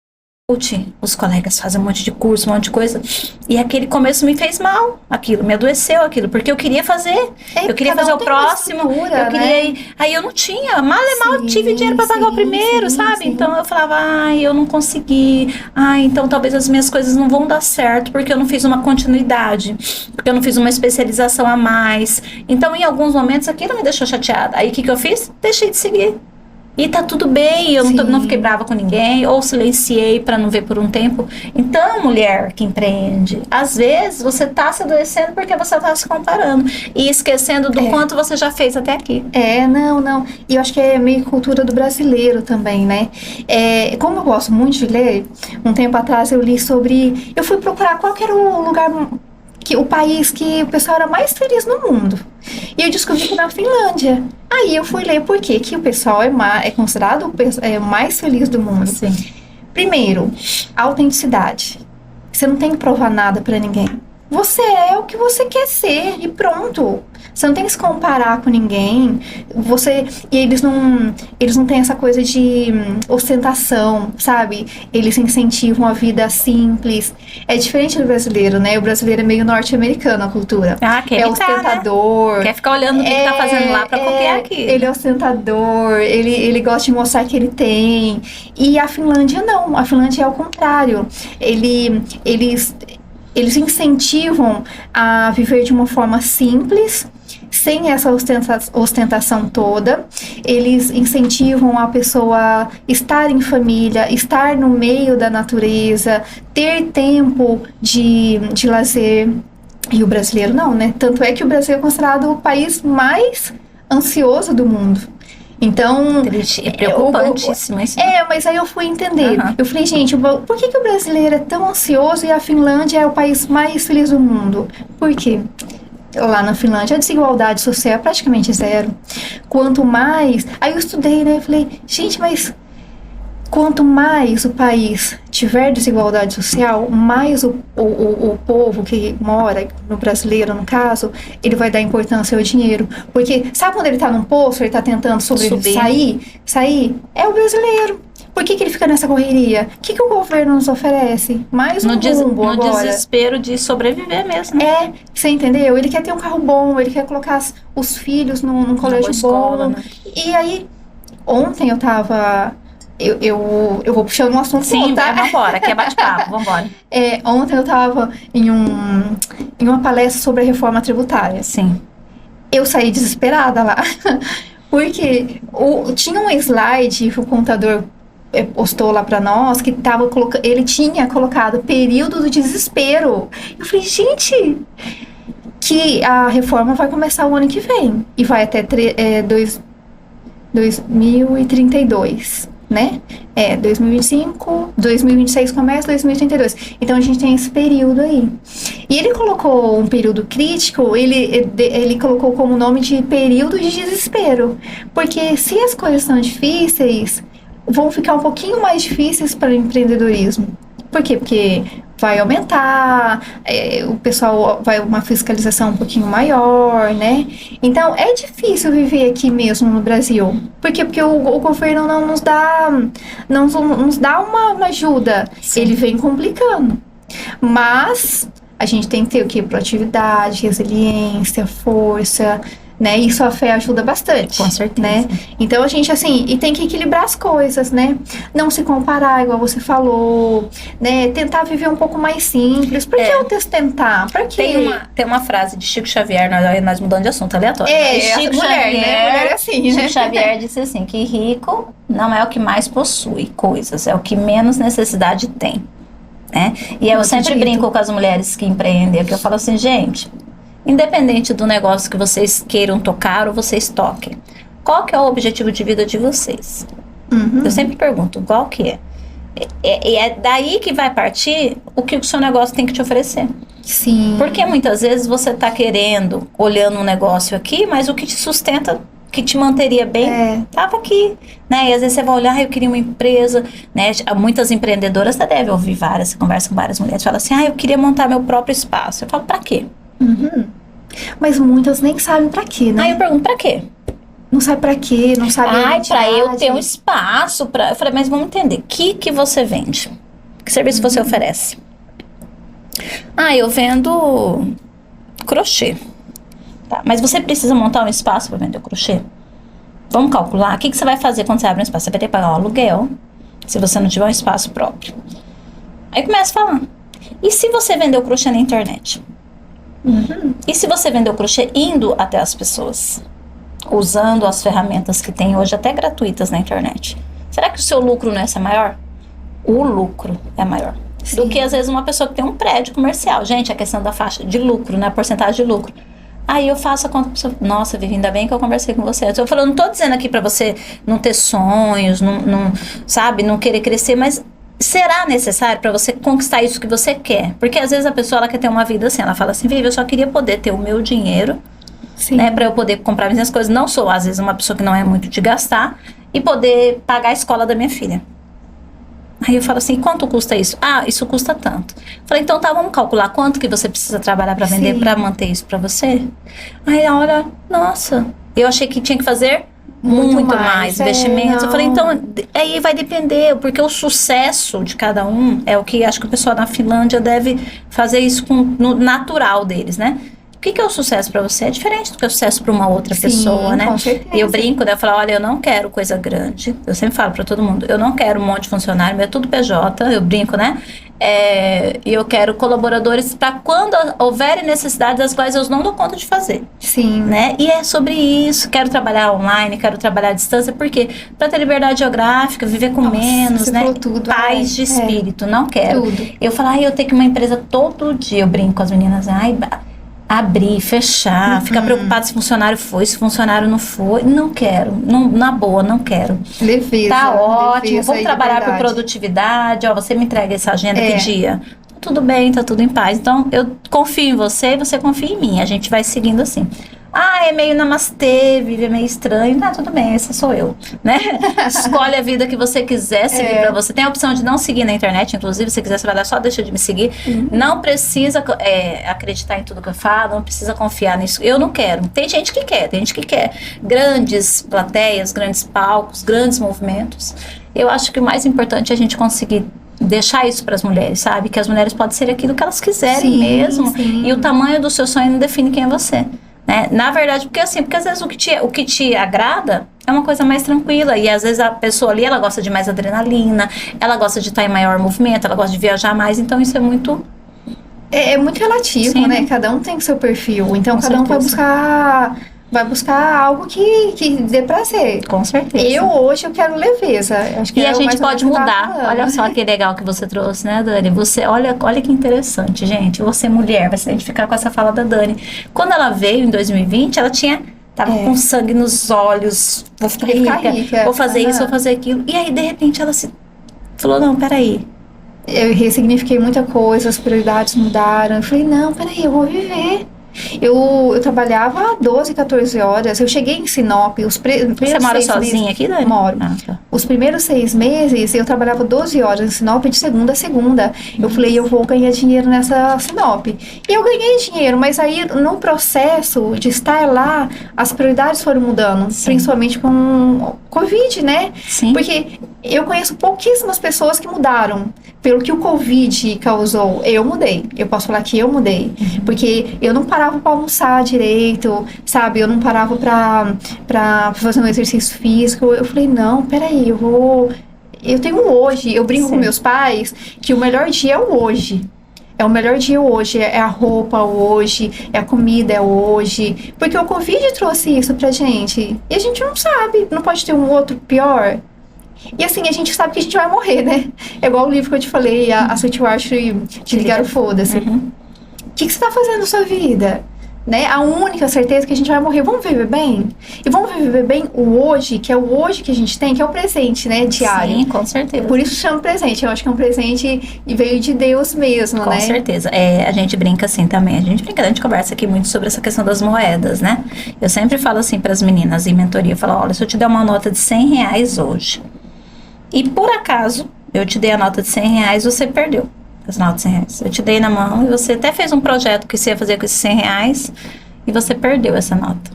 os colegas fazem um monte de curso, um monte de coisa, e aquele começo me fez mal, aquilo, me adoeceu aquilo, porque eu queria fazer, eu queria fazer o próximo, eu queria ir, aí eu não tinha, mal tive dinheiro para pagar o primeiro, sabe? Então eu falava, eu não consegui, então talvez as minhas coisas não vão dar certo, porque eu não fiz uma continuidade, porque eu não fiz uma especialização a mais, então em alguns momentos aquilo me deixou chateada, aí o que eu fiz? Deixei de seguir. E tá tudo bem, eu não fiquei brava com ninguém, ou silenciei para não ver por um tempo. Então, mulher que empreende, às vezes você tá se adoecendo porque você tá se comparando e esquecendo do quanto você já fez até aqui. Não. E eu acho que é meio cultura do brasileiro também, né? Como eu gosto muito de ler, um tempo atrás eu li sobre... Eu fui procurar qual que era o lugar... o país que o pessoal era mais feliz no mundo. E eu descobri que na Finlândia. Aí eu fui ler por quê que o pessoal é considerado o mais feliz do mundo. Sim. Primeiro, autenticidade. Você não tem que provar nada pra ninguém. Você é o que você quer ser e pronto. Você não tem que se comparar com ninguém. E eles não têm essa coisa de ostentação, sabe? Eles incentivam a vida simples. É diferente do brasileiro, né? O brasileiro é meio norte-americano, a cultura. Quer ostentador. Né? Quer ficar olhando o que tá fazendo lá pra copiar aqui. Ele é ostentador, ele gosta de mostrar que ele tem. E a Finlândia não. A Finlândia é ao contrário. Eles incentivam a viver de uma forma simples, sem essa ostentação toda. Eles incentivam a pessoa a estar em família, estar no meio da natureza, ter tempo de lazer. E o brasileiro não, né? Tanto é que o Brasil é considerado o país mais ansioso do mundo. Então... É preocupantíssimo isso. Mas aí eu fui entender. Eu falei, gente, por que o brasileiro é tão ansioso e a Finlândia é o país mais feliz do mundo? Por quê? Lá na Finlândia, a desigualdade social é praticamente zero. Quanto mais... Aí eu estudei, né? Eu falei, gente, mas... Quanto mais o país tiver desigualdade social, mais o povo que mora, no brasileiro no caso, ele vai dar importância ao dinheiro. Porque sabe quando ele está num poço, ele está tentando sair? É o brasileiro. Por que ele fica nessa correria? O que o governo nos oferece? Mais um rumbo agora. No desespero de sobreviver mesmo. Né? Você entendeu? Ele quer ter um carro bom, ele quer colocar os filhos num colégio bom. Né? E aí, ontem eu tava... Eu vou puxando um assunto. Sim, tá? Vambora, que é bate-papo, vambora. Ontem eu estava em uma palestra sobre a reforma tributária. Sim. Eu saí desesperada lá, porque tinha um slide que o contador postou lá pra nós, que ele tinha colocado período do desespero. Eu falei, gente, que a reforma vai começar o ano que vem, e vai até 2032. Né? 2025, 2026 começa, 2032. Então a gente tem esse período aí. E ele colocou um período crítico, ele colocou como nome de período de desespero. Porque se as coisas são difíceis, vão ficar um pouquinho mais difíceis para o empreendedorismo. Por quê? Porque vai aumentar, o pessoal vai uma fiscalização um pouquinho maior, né? Então, é difícil viver aqui mesmo no Brasil. Por quê? Porque o governo não nos dá uma ajuda. Sim. Ele vem complicando. Mas a gente tem que ter o quê? Proatividade, resiliência, força, né? Isso a fé ajuda bastante. Com certeza. Né? Então a gente, assim, e tem que equilibrar as coisas, né? Não se comparar, igual você falou, né? Tentar viver um pouco mais simples. Por que eu tentar? Por quê? Tem uma frase de Chico Xavier, nós mudando de assunto aleatório. Chico Xavier, né? Mulher é assim, né? Chico Xavier disse assim, que rico não é o que mais possui coisas, é o que menos necessidade tem. Né? E eu sempre brinco com as mulheres que empreendem, que eu falo assim, gente, independente do negócio que vocês queiram tocar ou vocês toquem, qual que é o objetivo de vida de vocês? Eu sempre pergunto, qual que é? E é daí que vai partir o que o seu negócio tem que te oferecer. Sim. Porque muitas vezes você está querendo, olhando um negócio aqui, mas o que te sustenta, que te manteria bem, estava aqui, né? E às vezes você vai olhar, eu queria uma empresa, né? Muitas empreendedoras, você deve ouvir você conversa com várias mulheres, fala assim, eu queria montar meu próprio espaço. Eu falo, pra quê? Mas muitas nem sabem pra quê, né? Aí eu pergunto, pra quê? Não sabe pra quê, não sabe a pra identidade. eu ter um espaço, eu falei, mas vamos entender, o que você vende? Que serviço você oferece? Eu vendo crochê. Tá, mas você precisa montar um espaço para vender o crochê? Vamos calcular. O que você vai fazer quando você abre um espaço? Você vai ter que pagar um aluguel, se você não tiver um espaço próprio. Aí começa a falar. E se você vender o crochê na internet? E se você vender o crochê indo até as pessoas? Usando as ferramentas que tem hoje, até gratuitas na internet. Será que o seu lucro não é ser maior? O lucro é maior. Sim. Do que às vezes uma pessoa que tem um prédio comercial. Gente, a questão da faixa de lucro, né? A porcentagem de lucro. Aí eu faço a conta pra você. Nossa, Vivi, ainda bem que eu conversei com você. Eu falando, não tô dizendo aqui pra você não ter sonhos, não querer crescer, mas será necessário pra você conquistar isso que você quer? Porque às vezes a pessoa ela quer ter uma vida assim, ela fala assim, Vivi, eu só queria poder ter o meu dinheiro, né, pra eu poder comprar minhas coisas. Não sou, às vezes, uma pessoa que não é muito de gastar e poder pagar a escola da minha filha. Aí eu falo assim, quanto custa isso? Isso custa tanto. Falei, então tá, vamos calcular quanto que você precisa trabalhar pra vender, pra manter isso pra você? Aí olha, nossa, eu achei que tinha que fazer muito mais investimentos. Eu falei, então, aí vai depender, porque o sucesso de cada um é o que acho que o pessoal na Finlândia deve fazer isso no natural deles, né? O que é o sucesso pra você? É diferente do que é o sucesso pra uma outra pessoa, né? Com certeza. E eu brinco, eu falo, olha, eu não quero coisa grande. Eu sempre falo pra todo mundo, eu não quero um monte de funcionário, meu é tudo PJ, eu brinco, né? E eu quero colaboradores pra quando houverem necessidades das quais eu não dou conta de fazer. Sim. Né? E é sobre isso, quero trabalhar online, quero trabalhar à distância, porque pra ter liberdade geográfica, viver com menos, né? Tudo, paz de espírito, não quero. Tudo. Eu falo, eu tenho que ir uma empresa todo dia, eu brinco com as meninas, abrir, fechar, ficar preocupado se funcionário foi, se funcionário não foi. Não quero, na boa, não quero. Leveza. Tá ótimo, vamos trabalhar por liberdade. produtividade, você me entrega essa agenda que dia? Tudo bem, tá tudo em paz. Então, eu confio em você e você confia em mim. A gente vai seguindo assim. É meio namastê, vive meio estranho. Tudo bem, essa sou eu, né? Escolhe a vida que você quiser seguir pra você. Tem a opção de não seguir na internet, inclusive, se quiser, você vai lá, só deixa de me seguir. Não precisa acreditar em tudo que eu falo, não precisa confiar nisso. Eu não quero. Tem gente que quer. Grandes plateias, grandes palcos, grandes movimentos. Eu acho que o mais importante é a gente conseguir deixar isso para as mulheres, sabe? Que as mulheres podem ser aquilo que elas quiserem mesmo. E o tamanho do seu sonho não define quem é você. Né? Na verdade, porque às vezes o que te agrada é uma coisa mais tranquila, e às vezes a pessoa ali, ela gosta de mais adrenalina, ela gosta de estar em maior movimento, ela gosta de viajar mais, então isso é muito... É muito relativo, Sim. né? Cada um tem o seu perfil, então Com cada um certeza. vai buscar algo que dê prazer. Com certeza. Hoje eu quero leveza. Acho que E a gente mais ou pode menos que eu mudar. tava falando. Olha só que legal que você trouxe, né, Dani? Olha que interessante, gente. Você, mulher, vai se identificar com essa fala da Dani. Quando ela veio em 2020, ela tava com sangue nos olhos. Vou ficar rica, vou fazer isso, vou fazer aquilo. E aí, de repente, ela se falou, não, peraí. Eu ressignifiquei muita coisa, as prioridades mudaram. Eu falei, não, peraí, eu vou viver. Eu trabalhava 12, 14 horas. Eu cheguei em Sinop. Você mora sozinha aqui, Dani? Moro. Tá. Os primeiros 6 meses, eu trabalhava 12 horas em Sinop de segunda a segunda. Eu falei, eu vou ganhar dinheiro nessa Sinop. E eu ganhei dinheiro, mas aí no processo de estar lá, as prioridades foram mudando. Sim. Principalmente com Covid, né? Sim. Porque eu conheço pouquíssimas pessoas que mudaram. Pelo que o Covid causou, eu mudei. Eu posso falar que eu mudei. Porque eu não parava pra almoçar direito, sabe? Eu não parava pra fazer um exercício físico. Eu falei, não, peraí, eu tenho hoje. Eu brinco com meus pais que o melhor dia é o hoje. É o melhor dia hoje, é a roupa hoje, é a comida é hoje. Porque o Covid trouxe isso pra gente. E a gente não sabe, não pode ter um outro pior. E assim, a gente sabe que a gente vai morrer, né? É igual o livro que eu te falei, a Sutil Arte de Ligar o Foda-se. O que você tá fazendo na sua vida? Né? A única certeza é que a gente vai morrer. Vamos viver bem? E vamos viver bem o hoje, que é o hoje que a gente tem, que é o presente, né? Diário. Sim, com certeza. Por isso chama presente. Eu acho que é um presente e veio de Deus mesmo, com né? Com certeza. A gente brinca assim também. A gente conversa aqui muito sobre essa questão das moedas, né? Eu sempre falo assim para as meninas em mentoria, eu falo, olha, se eu te der uma nota de R$100 hoje, e por acaso eu te dei a nota de R$100, você perdeu as notas de R$100. Eu te dei na mão e você até fez um projeto que você ia fazer com esses R$100 e você perdeu essa nota.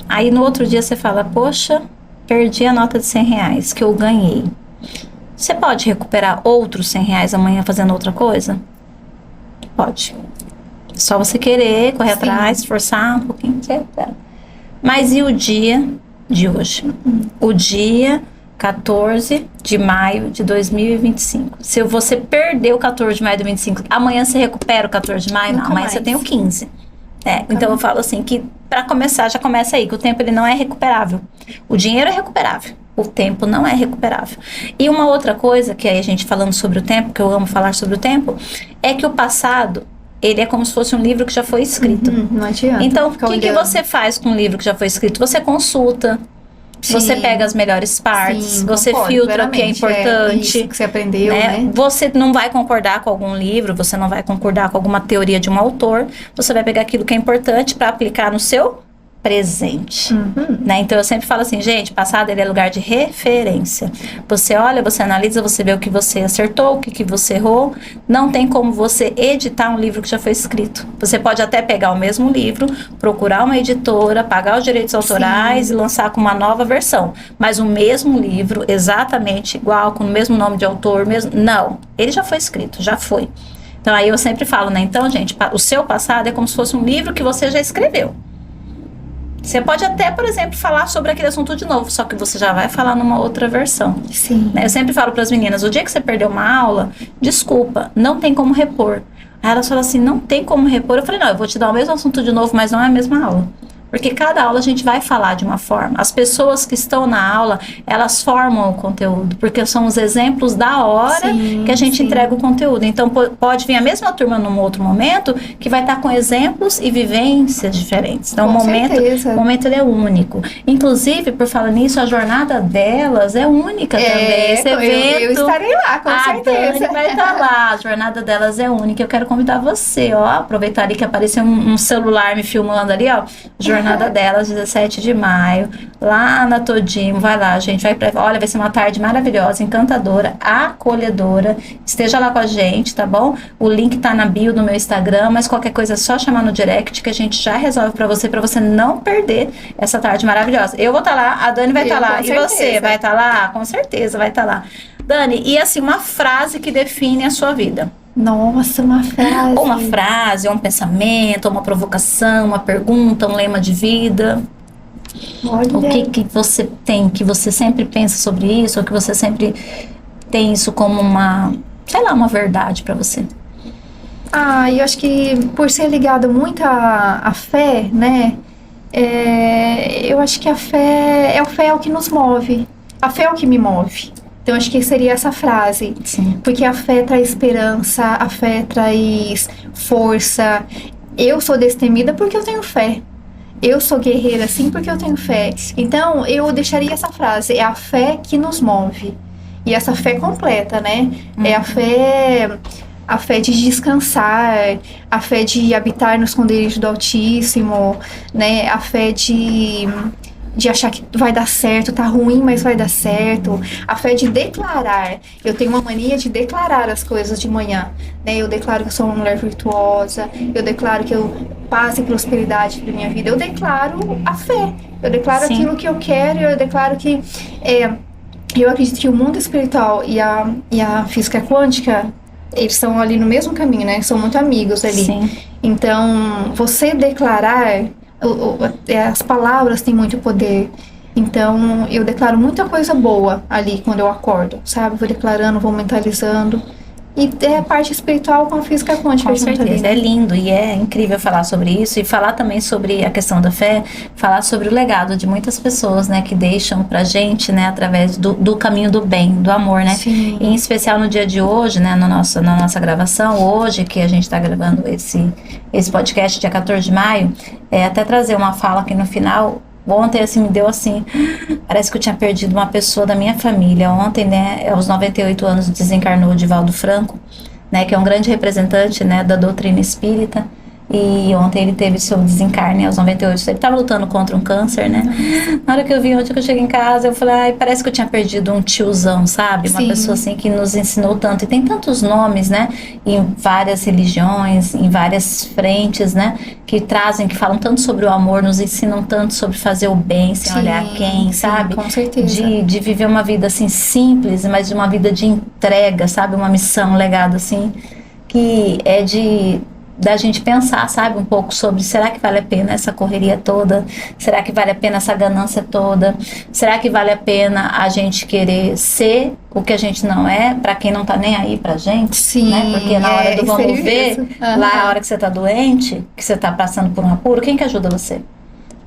Aí no outro dia você fala, poxa, perdi a nota de R$100 que eu ganhei. Você pode recuperar outros R$100 amanhã fazendo outra coisa? Pode. Só você querer, correr atrás, esforçar um pouquinho, você recupera. Mas e o dia de hoje? O dia 14 de maio de 2025. Se você perdeu o 14 de maio de 2025, amanhã você recupera o 14 de maio? Não, amanhã você tem o 15. Então eu falo assim, que para começar, já começa aí, que o tempo ele não é recuperável. O dinheiro é recuperável, o tempo não é recuperável. E uma outra coisa, que aí a gente falando sobre o tempo, que eu amo falar sobre o tempo, é que o passado, ele é como se fosse um livro que já foi escrito. Não adianta. Então, o que você faz com um livro que já foi escrito? Você consulta. Sim. Você pega as melhores partes, sim, você filtra o que é importante. Isso que você aprendeu, né? Você não vai concordar com algum livro, você não vai concordar com alguma teoria de um autor, você vai pegar aquilo que é importante para aplicar no seu presente, né? Então eu sempre falo assim, gente, passado ele é lugar de referência. Você olha, você analisa, você vê o que você acertou, o que você errou. Não tem como você editar um livro que já foi escrito. Você pode até pegar o mesmo livro, procurar uma editora, pagar os direitos autorais, sim, e lançar com uma nova versão. Mas o mesmo livro, exatamente igual, com o mesmo nome de autor, mesmo, não, ele já foi escrito, já foi. Então aí eu sempre falo, né? Então, gente, o seu passado é como se fosse um livro que você já escreveu. Você pode até, por exemplo, falar sobre aquele assunto de novo, só que você já vai falar numa outra versão. Sim. Eu sempre falo para as meninas, o dia que você perdeu uma aula, desculpa, não tem como repor. Aí elas falam assim, não tem como repor. Eu falei, não, eu vou te dar o mesmo assunto de novo, mas não é a mesma aula. Porque cada aula a gente vai falar de uma forma. As pessoas que estão na aula, elas formam o conteúdo, porque são os exemplos da hora, sim, que a gente, sim, entrega o conteúdo. Então, pode vir a mesma turma num outro momento, que vai estar com exemplos e vivências diferentes. Então, o momento ele é único. Inclusive, por falar nisso, a jornada delas é única também. Esse evento, eu estarei lá, com certeza. A Dani vai estar lá. A jornada delas é única. Eu quero convidar você, ó, aproveitar ali que apareceu um celular me filmando ali, ó. Jornada delas, 17 de maio, lá na Todimo, vai lá, gente, olha, vai ser uma tarde maravilhosa, encantadora, acolhedora, esteja lá com a gente, tá bom? O link tá na bio do meu Instagram, mas qualquer coisa é só chamar no direct que a gente já resolve pra você não perder essa tarde maravilhosa. Eu vou estar lá, a Dani vai estar lá, e você vai estar lá? Com certeza vai estar lá. Dani, e assim, uma frase que define a sua vida. Nossa, uma frase. Ou uma frase, ou um pensamento, ou uma provocação, uma pergunta, um lema de vida. Olha. O que você tem, que você sempre pensa sobre isso, ou que você sempre tem isso como uma, sei lá, uma verdade pra você? Eu acho que por ser ligado muito à fé, né? Eu acho que a fé é o que nos move. A fé é o que me move. Então, acho que seria essa frase. Sim. Porque a fé traz esperança, a fé traz força. Eu sou destemida porque eu tenho fé. Eu sou guerreira, sim, porque eu tenho fé. Então, eu deixaria essa frase. É a fé que nos move. E essa fé completa, né? É a fé de descansar, a fé de habitar no esconderijo do Altíssimo, né? A fé de achar que vai dar certo, tá ruim, mas vai dar certo. A fé de declarar. Eu tenho uma mania de declarar as coisas de manhã, né? Eu declaro que eu sou uma mulher virtuosa, eu declaro que eu paz e prosperidade para minha vida. Eu declaro a fé. Eu declaro aquilo que eu quero, eu declaro que eu acredito que o mundo espiritual e a física quântica, eles estão ali no mesmo caminho, né? São muito amigos ali. Sim. Então, você declarar, as palavras têm muito poder. Então, eu declaro muita coisa boa ali quando eu acordo, sabe? Vou declarando, vou mentalizando. E é a parte espiritual com a física quântica. Com certeza, é lindo e é incrível falar sobre isso e falar também sobre a questão da fé, falar sobre o legado de muitas pessoas, né, que deixam pra gente, né, através do caminho do bem, do amor, né? Sim. E em especial no dia de hoje, né, na nossa gravação, hoje que a gente tá gravando esse podcast, dia 14 de maio, até trazer uma fala aqui no final. Ontem, assim, me deu assim, parece que eu tinha perdido uma pessoa da minha família. Ontem, né, aos 98 anos, desencarnou o Divaldo Franco, né, que é um grande representante, né, da doutrina espírita. E ontem ele teve seu desencarne aos 98. Ele estava lutando contra um câncer, né? Na hora que eu vi, ontem que eu cheguei em casa, eu falei, ai, parece que eu tinha perdido um tiozão, sabe? Uma pessoa assim que nos ensinou tanto. E tem tantos nomes, né? Em várias religiões, em várias frentes, né? Que trazem, que falam tanto sobre o amor, nos ensinam tanto sobre fazer o bem, sem olhar quem, sabe? Com certeza. De viver uma vida assim simples, mas de uma vida de entrega, sabe? Uma missão, um legado assim, que é da gente pensar, sabe, um pouco sobre, será que vale a pena essa correria toda? Será que vale a pena essa ganância toda? Será que vale a pena a gente querer ser o que a gente não é, pra quem não tá nem aí pra gente? Sim, né? Porque na hora do vamos ver, Uhum. lá a hora que você tá doente, que você tá passando por um apuro, quem que ajuda você?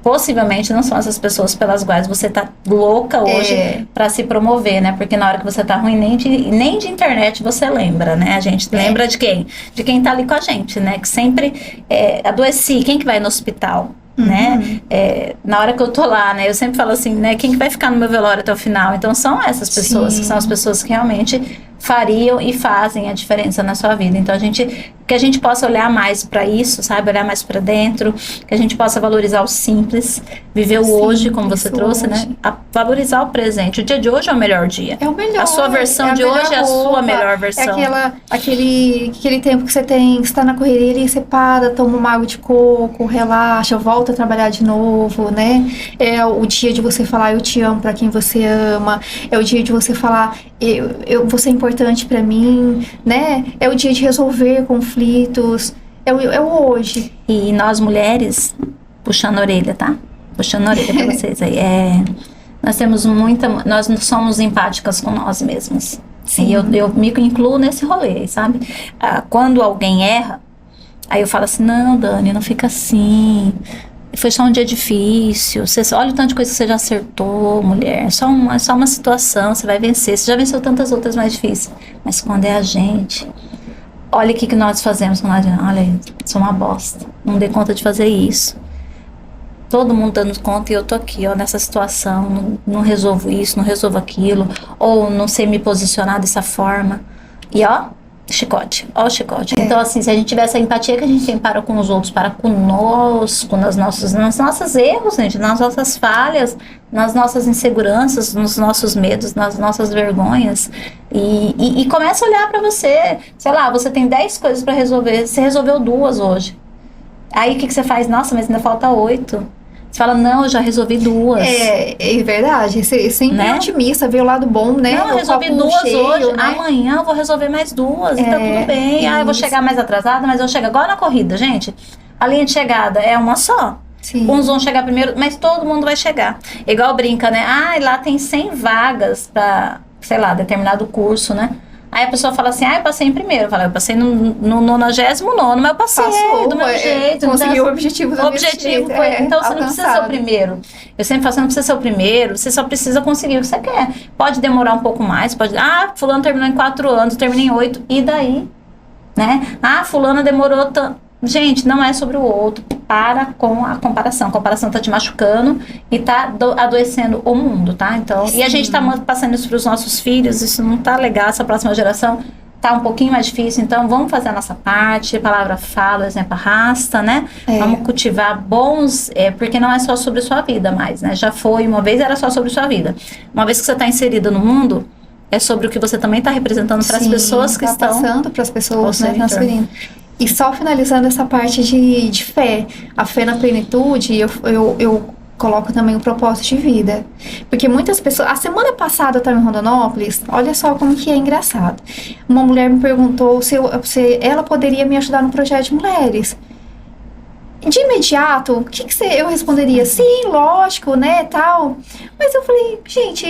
Possivelmente não são essas pessoas pelas quais você tá louca hoje pra se promover, né? Porque na hora que você tá ruim, nem de internet você lembra, né? A gente lembra de quem? De quem tá ali com a gente, né? Que sempre adoeci, quem que vai no hospital? Né? Na hora que eu tô lá, né? Eu sempre falo assim, né? Quem que vai ficar no meu velório até o final? Então são essas pessoas, que são as pessoas que realmente fariam e fazem a diferença na sua vida. Então que a gente possa olhar mais para isso, sabe? Olhar mais para dentro, que a gente possa valorizar o simples, viver o hoje, como você trouxe, hoje. né? Valorizar o presente. O dia de hoje é o melhor dia. É o melhor. A sua versão de hoje é a sua melhor versão. É aquele tempo que você tem, que você tá na correria e você para, toma uma água de coco, relaxa, volta a trabalhar de novo, né? É o dia de você falar eu te amo pra quem você ama. É o dia de você falar você é importante pra mim, né? É o dia de resolver conflitos. É o hoje. E nós mulheres, puxando a orelha, tá? Puxando a orelha pra vocês aí. Nós temos nós não somos empáticas com nós mesmas. Sim. E eu me incluo nesse rolê, sabe? Quando alguém erra, aí eu falo assim, não, Dani, não fica assim. Foi só um dia difícil. Olha o tanto de coisa que você já acertou, mulher. É só uma situação, você vai vencer. Você já venceu tantas outras mais difíceis. Mas quando é a gente, olha o que nós fazemos. Olha, sou uma bosta. Não dei conta de fazer isso. Todo mundo dando conta e eu tô aqui, ó, nessa situação. Não resolvo isso, não resolvo aquilo. Ou não sei me posicionar dessa forma. E ó, chicote, ó o chicote. Então assim, se a gente tiver essa empatia que a gente tem para com os outros, para conosco, nos nossos erros, gente, nas nossas falhas, nas nossas inseguranças, nos nossos medos, nas nossas vergonhas, e começa a olhar para você, sei lá, você tem 10 coisas para resolver, você resolveu 2 hoje, aí o que você faz? Nossa, mas ainda falta 8. Você fala, não, eu já resolvi 2. É verdade. Você sempre é otimista, vê o lado bom, né? Não, eu resolvi 2 hoje, né? Amanhã eu vou resolver mais 2 e tá tudo bem. Eu vou chegar mais atrasada, mas eu chego agora na corrida, gente. A linha de chegada é uma só. Sim. Uns vão chegar primeiro, mas todo mundo vai chegar. Igual brinca, né? Lá tem 100 vagas pra, sei lá, determinado curso, né? Aí a pessoa fala assim, eu passei em primeiro. Eu passei no 99º, mas eu passei do meu jeito. Consegui o objetivo do objetivo foi, então você não precisa ser o primeiro. Eu sempre falo, você não precisa ser o primeiro, você só precisa conseguir o que você quer. Pode demorar um pouco mais, fulano terminou em 4 anos, terminei em 8, e daí? Né? Fulana demorou tanto. Gente, não é sobre o outro. Para com a comparação. A comparação tá te machucando e tá adoecendo o mundo, tá? Então, e a gente tá passando isso pros nossos filhos, isso não tá legal, essa próxima geração. tá um pouquinho mais difícil, então vamos fazer a nossa parte, a palavra fala, o exemplo arrasta, né? Vamos cultivar bons, porque não é só sobre sua vida mais, né? Já foi, uma vez era só sobre sua vida. Uma vez que você tá inserida no mundo, é sobre o que você também tá representando para as pessoas que estão... passando para as pessoas, né? Transferindo. E só finalizando essa parte de fé, a fé na plenitude, eu coloco também o propósito de vida. Porque muitas pessoas... A semana passada eu estava em Rondonópolis, olha só como que é engraçado. Uma mulher me perguntou se ela poderia me ajudar no projeto de mulheres. De imediato, o que eu responderia? Sim, lógico, né, tal. Mas eu falei, gente,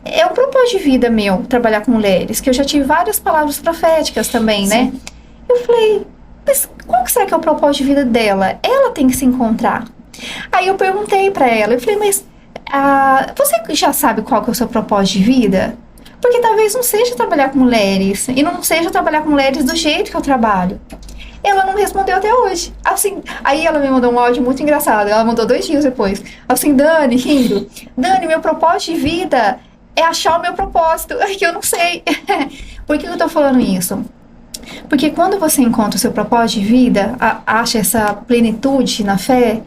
é um propósito de vida meu, trabalhar com mulheres, que eu já tive várias palavras proféticas também, né? Eu falei, mas qual que será que é o propósito de vida dela? Ela tem que se encontrar. Aí eu perguntei pra ela, eu falei, mas você já sabe qual que é o seu propósito de vida? Porque talvez não seja trabalhar com mulheres, e não seja trabalhar com mulheres do jeito que eu trabalho. Ela não respondeu até hoje. Assim, aí ela me mandou um áudio muito engraçado, ela mandou 2 dias depois. Assim, Dani, rindo, Dani, meu propósito de vida é achar o meu propósito, que eu não sei. Por que eu tô falando isso? Porque quando você encontra o seu propósito de vida, acha essa plenitude na fé,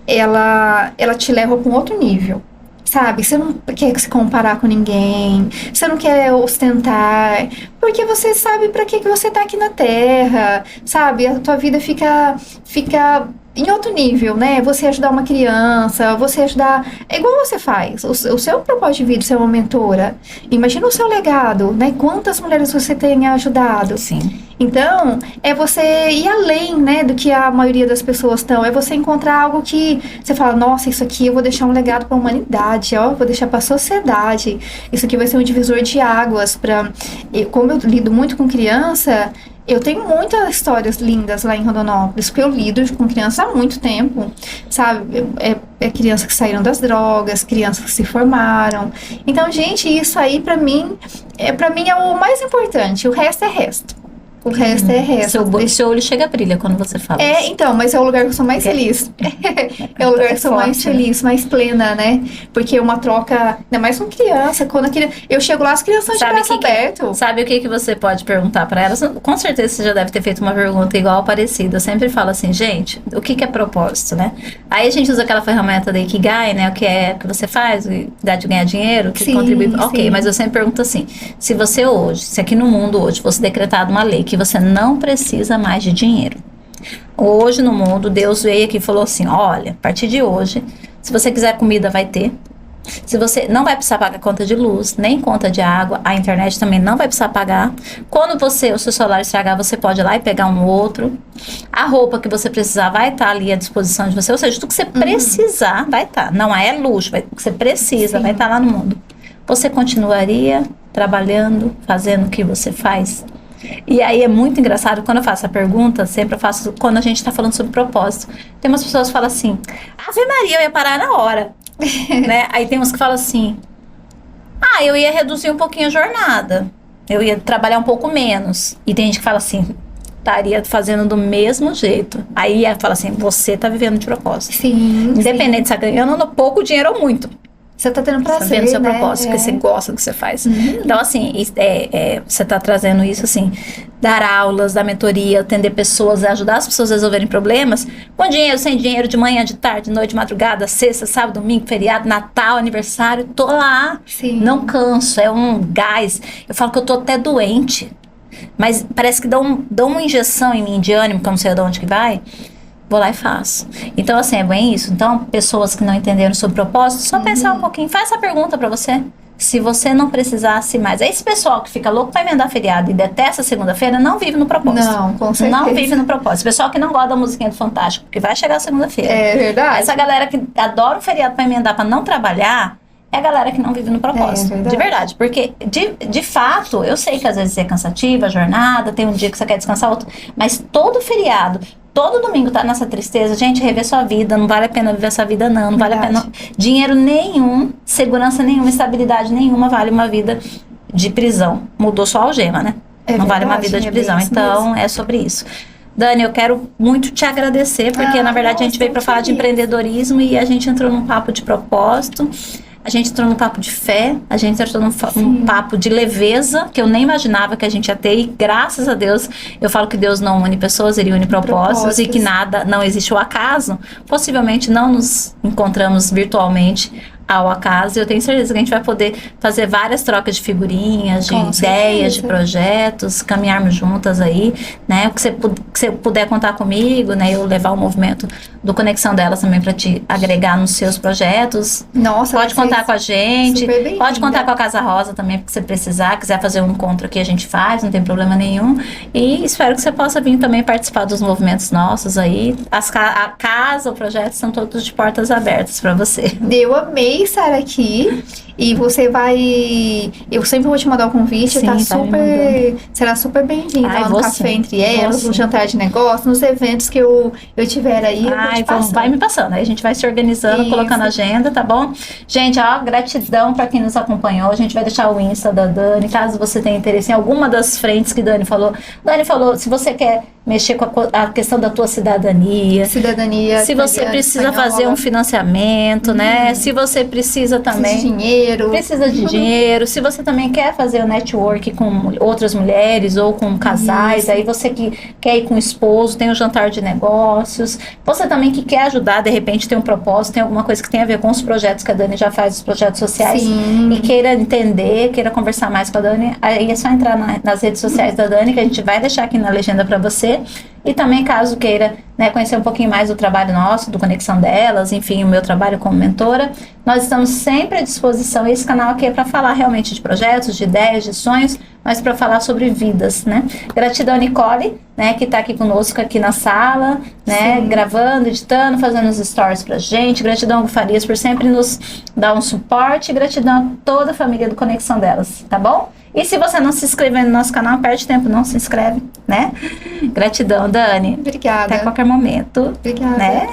ela te leva para um outro nível, sabe? Você não quer se comparar com ninguém, você não quer ostentar, porque você sabe para que você tá aqui na Terra, sabe? A tua vida fica em outro nível, né? Você ajudar uma criança, você ajudar... É igual você faz. O seu propósito de vida, ser uma mentora. Imagina o seu legado, né? Quantas mulheres você tem ajudado. Sim. Então, é você ir além, né? Do que a maioria das pessoas estão. É você encontrar algo que você fala, nossa, isso aqui eu vou deixar um legado para a humanidade, ó. Vou deixar para a sociedade. Isso aqui vai ser um divisor de águas para... Como eu lido muito com criança... Eu tenho muitas histórias lindas lá em Rondonópolis, porque eu lido com crianças há muito tempo, sabe? É crianças que saíram das drogas, crianças que se formaram. Então, gente, isso aí pra mim é o mais importante. O resto é resto. O resto é resto. Seu olho chega a brilha quando você fala isso. Então, mas é o lugar que eu sou mais feliz. É o lugar que eu sou mais feliz, mais plena, né? Porque é uma troca, ainda mais com criança. Quando eu chego lá, as crianças estão de braço aberto. Sabe o que você pode perguntar pra elas? Com certeza você já deve ter feito uma pergunta igual, parecida. Eu sempre falo assim, gente, o que é propósito, né? Aí a gente usa aquela ferramenta da Ikigai, né? O que é que você faz, dá de ganhar dinheiro, que contribui. Ok, mas eu sempre pergunto assim, se você hoje, se aqui no mundo hoje fosse decretado uma lei que você não precisa mais de dinheiro. Hoje no mundo, Deus veio aqui e falou assim, olha, a partir de hoje, se você quiser comida, vai ter. Se você não vai precisar pagar conta de luz, nem conta de água, a internet também não vai precisar pagar. Quando o seu celular estragar, você pode ir lá e pegar um outro. A roupa que você precisar vai estar ali à disposição de você, ou seja, tudo que você precisar vai estar. Não é luxo, o que você precisa vai estar lá no mundo. Você continuaria trabalhando, fazendo o que você faz? E aí é muito engraçado, quando eu faço a pergunta, sempre eu faço quando a gente tá falando sobre propósito. Tem umas pessoas que falam assim, Ave Maria, eu ia parar na hora. Né? Aí tem uns que falam assim, eu ia reduzir um pouquinho a jornada, eu ia trabalhar um pouco menos. E tem gente que fala assim, estaria fazendo do mesmo jeito. Aí fala assim, você tá vivendo de propósito. Sim. Independente se tá ganhando pouco dinheiro ou muito. Você tá tendo prazer, você tá vendo seu propósito, né? porque você gosta do que você faz. Então, assim, você tá trazendo isso, assim, dar aulas, dar mentoria, atender pessoas, ajudar as pessoas a resolverem problemas, com dinheiro, sem dinheiro, de manhã, de tarde, de noite, de madrugada, sexta, sábado, domingo, feriado, Natal, aniversário, tô lá. Sim. Não canso, é um gás. Eu falo que eu tô até doente, mas parece que dá uma injeção em mim de ânimo, que eu não sei de onde que vai. Vou lá e faço. Então, assim, é bem isso. Então, pessoas que não entenderam sobre propósito, só pensar um pouquinho. Faz essa pergunta pra você. Se você não precisasse mais. Esse pessoal que fica louco pra emendar feriado e detesta segunda-feira, não vive no propósito. Não, com certeza. Não vive no propósito. Pessoal que não gosta da musiquinha do Fantástico, porque vai chegar segunda-feira. É verdade. Essa galera que adora o feriado pra emendar, pra não trabalhar, é a galera que não vive no propósito. De verdade. Porque, de fato, eu sei que às vezes é cansativa a jornada, tem um dia que você quer descansar, outro. Mas todo feriado, todo domingo tá nessa tristeza, gente, rever sua vida, não vale a pena viver essa vida não vale a pena, dinheiro nenhum, segurança nenhuma, estabilidade nenhuma vale uma vida de prisão, mudou só a algema, né? Não vale uma vida de prisão, então é sobre isso. Dani, eu quero muito te agradecer, porque na verdade a gente veio para falar de empreendedorismo e a gente entrou num papo de propósito. A gente entrou num papo de fé, a gente entrou num papo de leveza, que eu nem imaginava que a gente ia ter, e graças a Deus, eu falo que Deus não une pessoas, Ele une propósitos, e que nada, não existe o acaso. Possivelmente não nos encontramos virtualmente ao acaso, e eu tenho certeza que a gente vai poder fazer várias trocas de figurinhas, de ideias, de projetos, caminharmos juntas aí, né? O que você puder contar comigo, né? Eu levar o movimento do Conexão Delas também para te agregar nos seus projetos. Nossa, pode contar com a gente, pode contar com a Casa Rosa também, porque você precisar, quiser fazer um encontro aqui, a gente faz, não tem problema nenhum. E espero que você possa vir também participar dos movimentos nossos aí. A casa, o projeto são todos de portas abertas para você. Eu amei estar aqui e você vai... Eu sempre vou te mandar o convite. Sim, será super bem-vinda lá no Café Entre Elas, no jantar de negócio, nos eventos que eu tiver aí. Vai me passando, aí a gente vai se organizando, colocando a agenda, tá bom? Gente, gratidão para quem nos acompanhou. A gente vai deixar o Insta da Dani, caso você tenha interesse em alguma das frentes que Dani falou. Dani falou, se você quer mexer com a questão da tua cidadania, se você precisa fazer um financiamento, né? Se você precisa também precisa de dinheiro, se você também quer fazer o network com outras mulheres ou com casais, aí você que quer ir com o esposo, tem o jantar de negócios, você também que quer ajudar, de repente tem um propósito, tem alguma coisa que tem a ver com os projetos que a Dani já faz, os projetos sociais, e queira entender, queira conversar mais com a Dani, aí é só entrar nas redes sociais da Dani, que a gente vai deixar aqui na legenda para você. E também, caso queira, né, conhecer um pouquinho mais do trabalho nosso, do Conexão Delas, enfim, o meu trabalho como mentora, nós estamos sempre à disposição. Esse canal aqui é para falar realmente de projetos, de ideias, de sonhos, mas para falar sobre vidas, né? Gratidão, Nicole, né, que está aqui conosco aqui na sala, né, gravando, editando, fazendo os stories pra gente. Gratidão, Farias, por sempre nos dar um suporte. Gratidão a toda a família do Conexão Delas, tá bom? E se você não se inscrever no nosso canal, perde tempo, não se inscreve, né? Gratidão, Dani. Obrigada. Até qualquer momento. Obrigada. Né?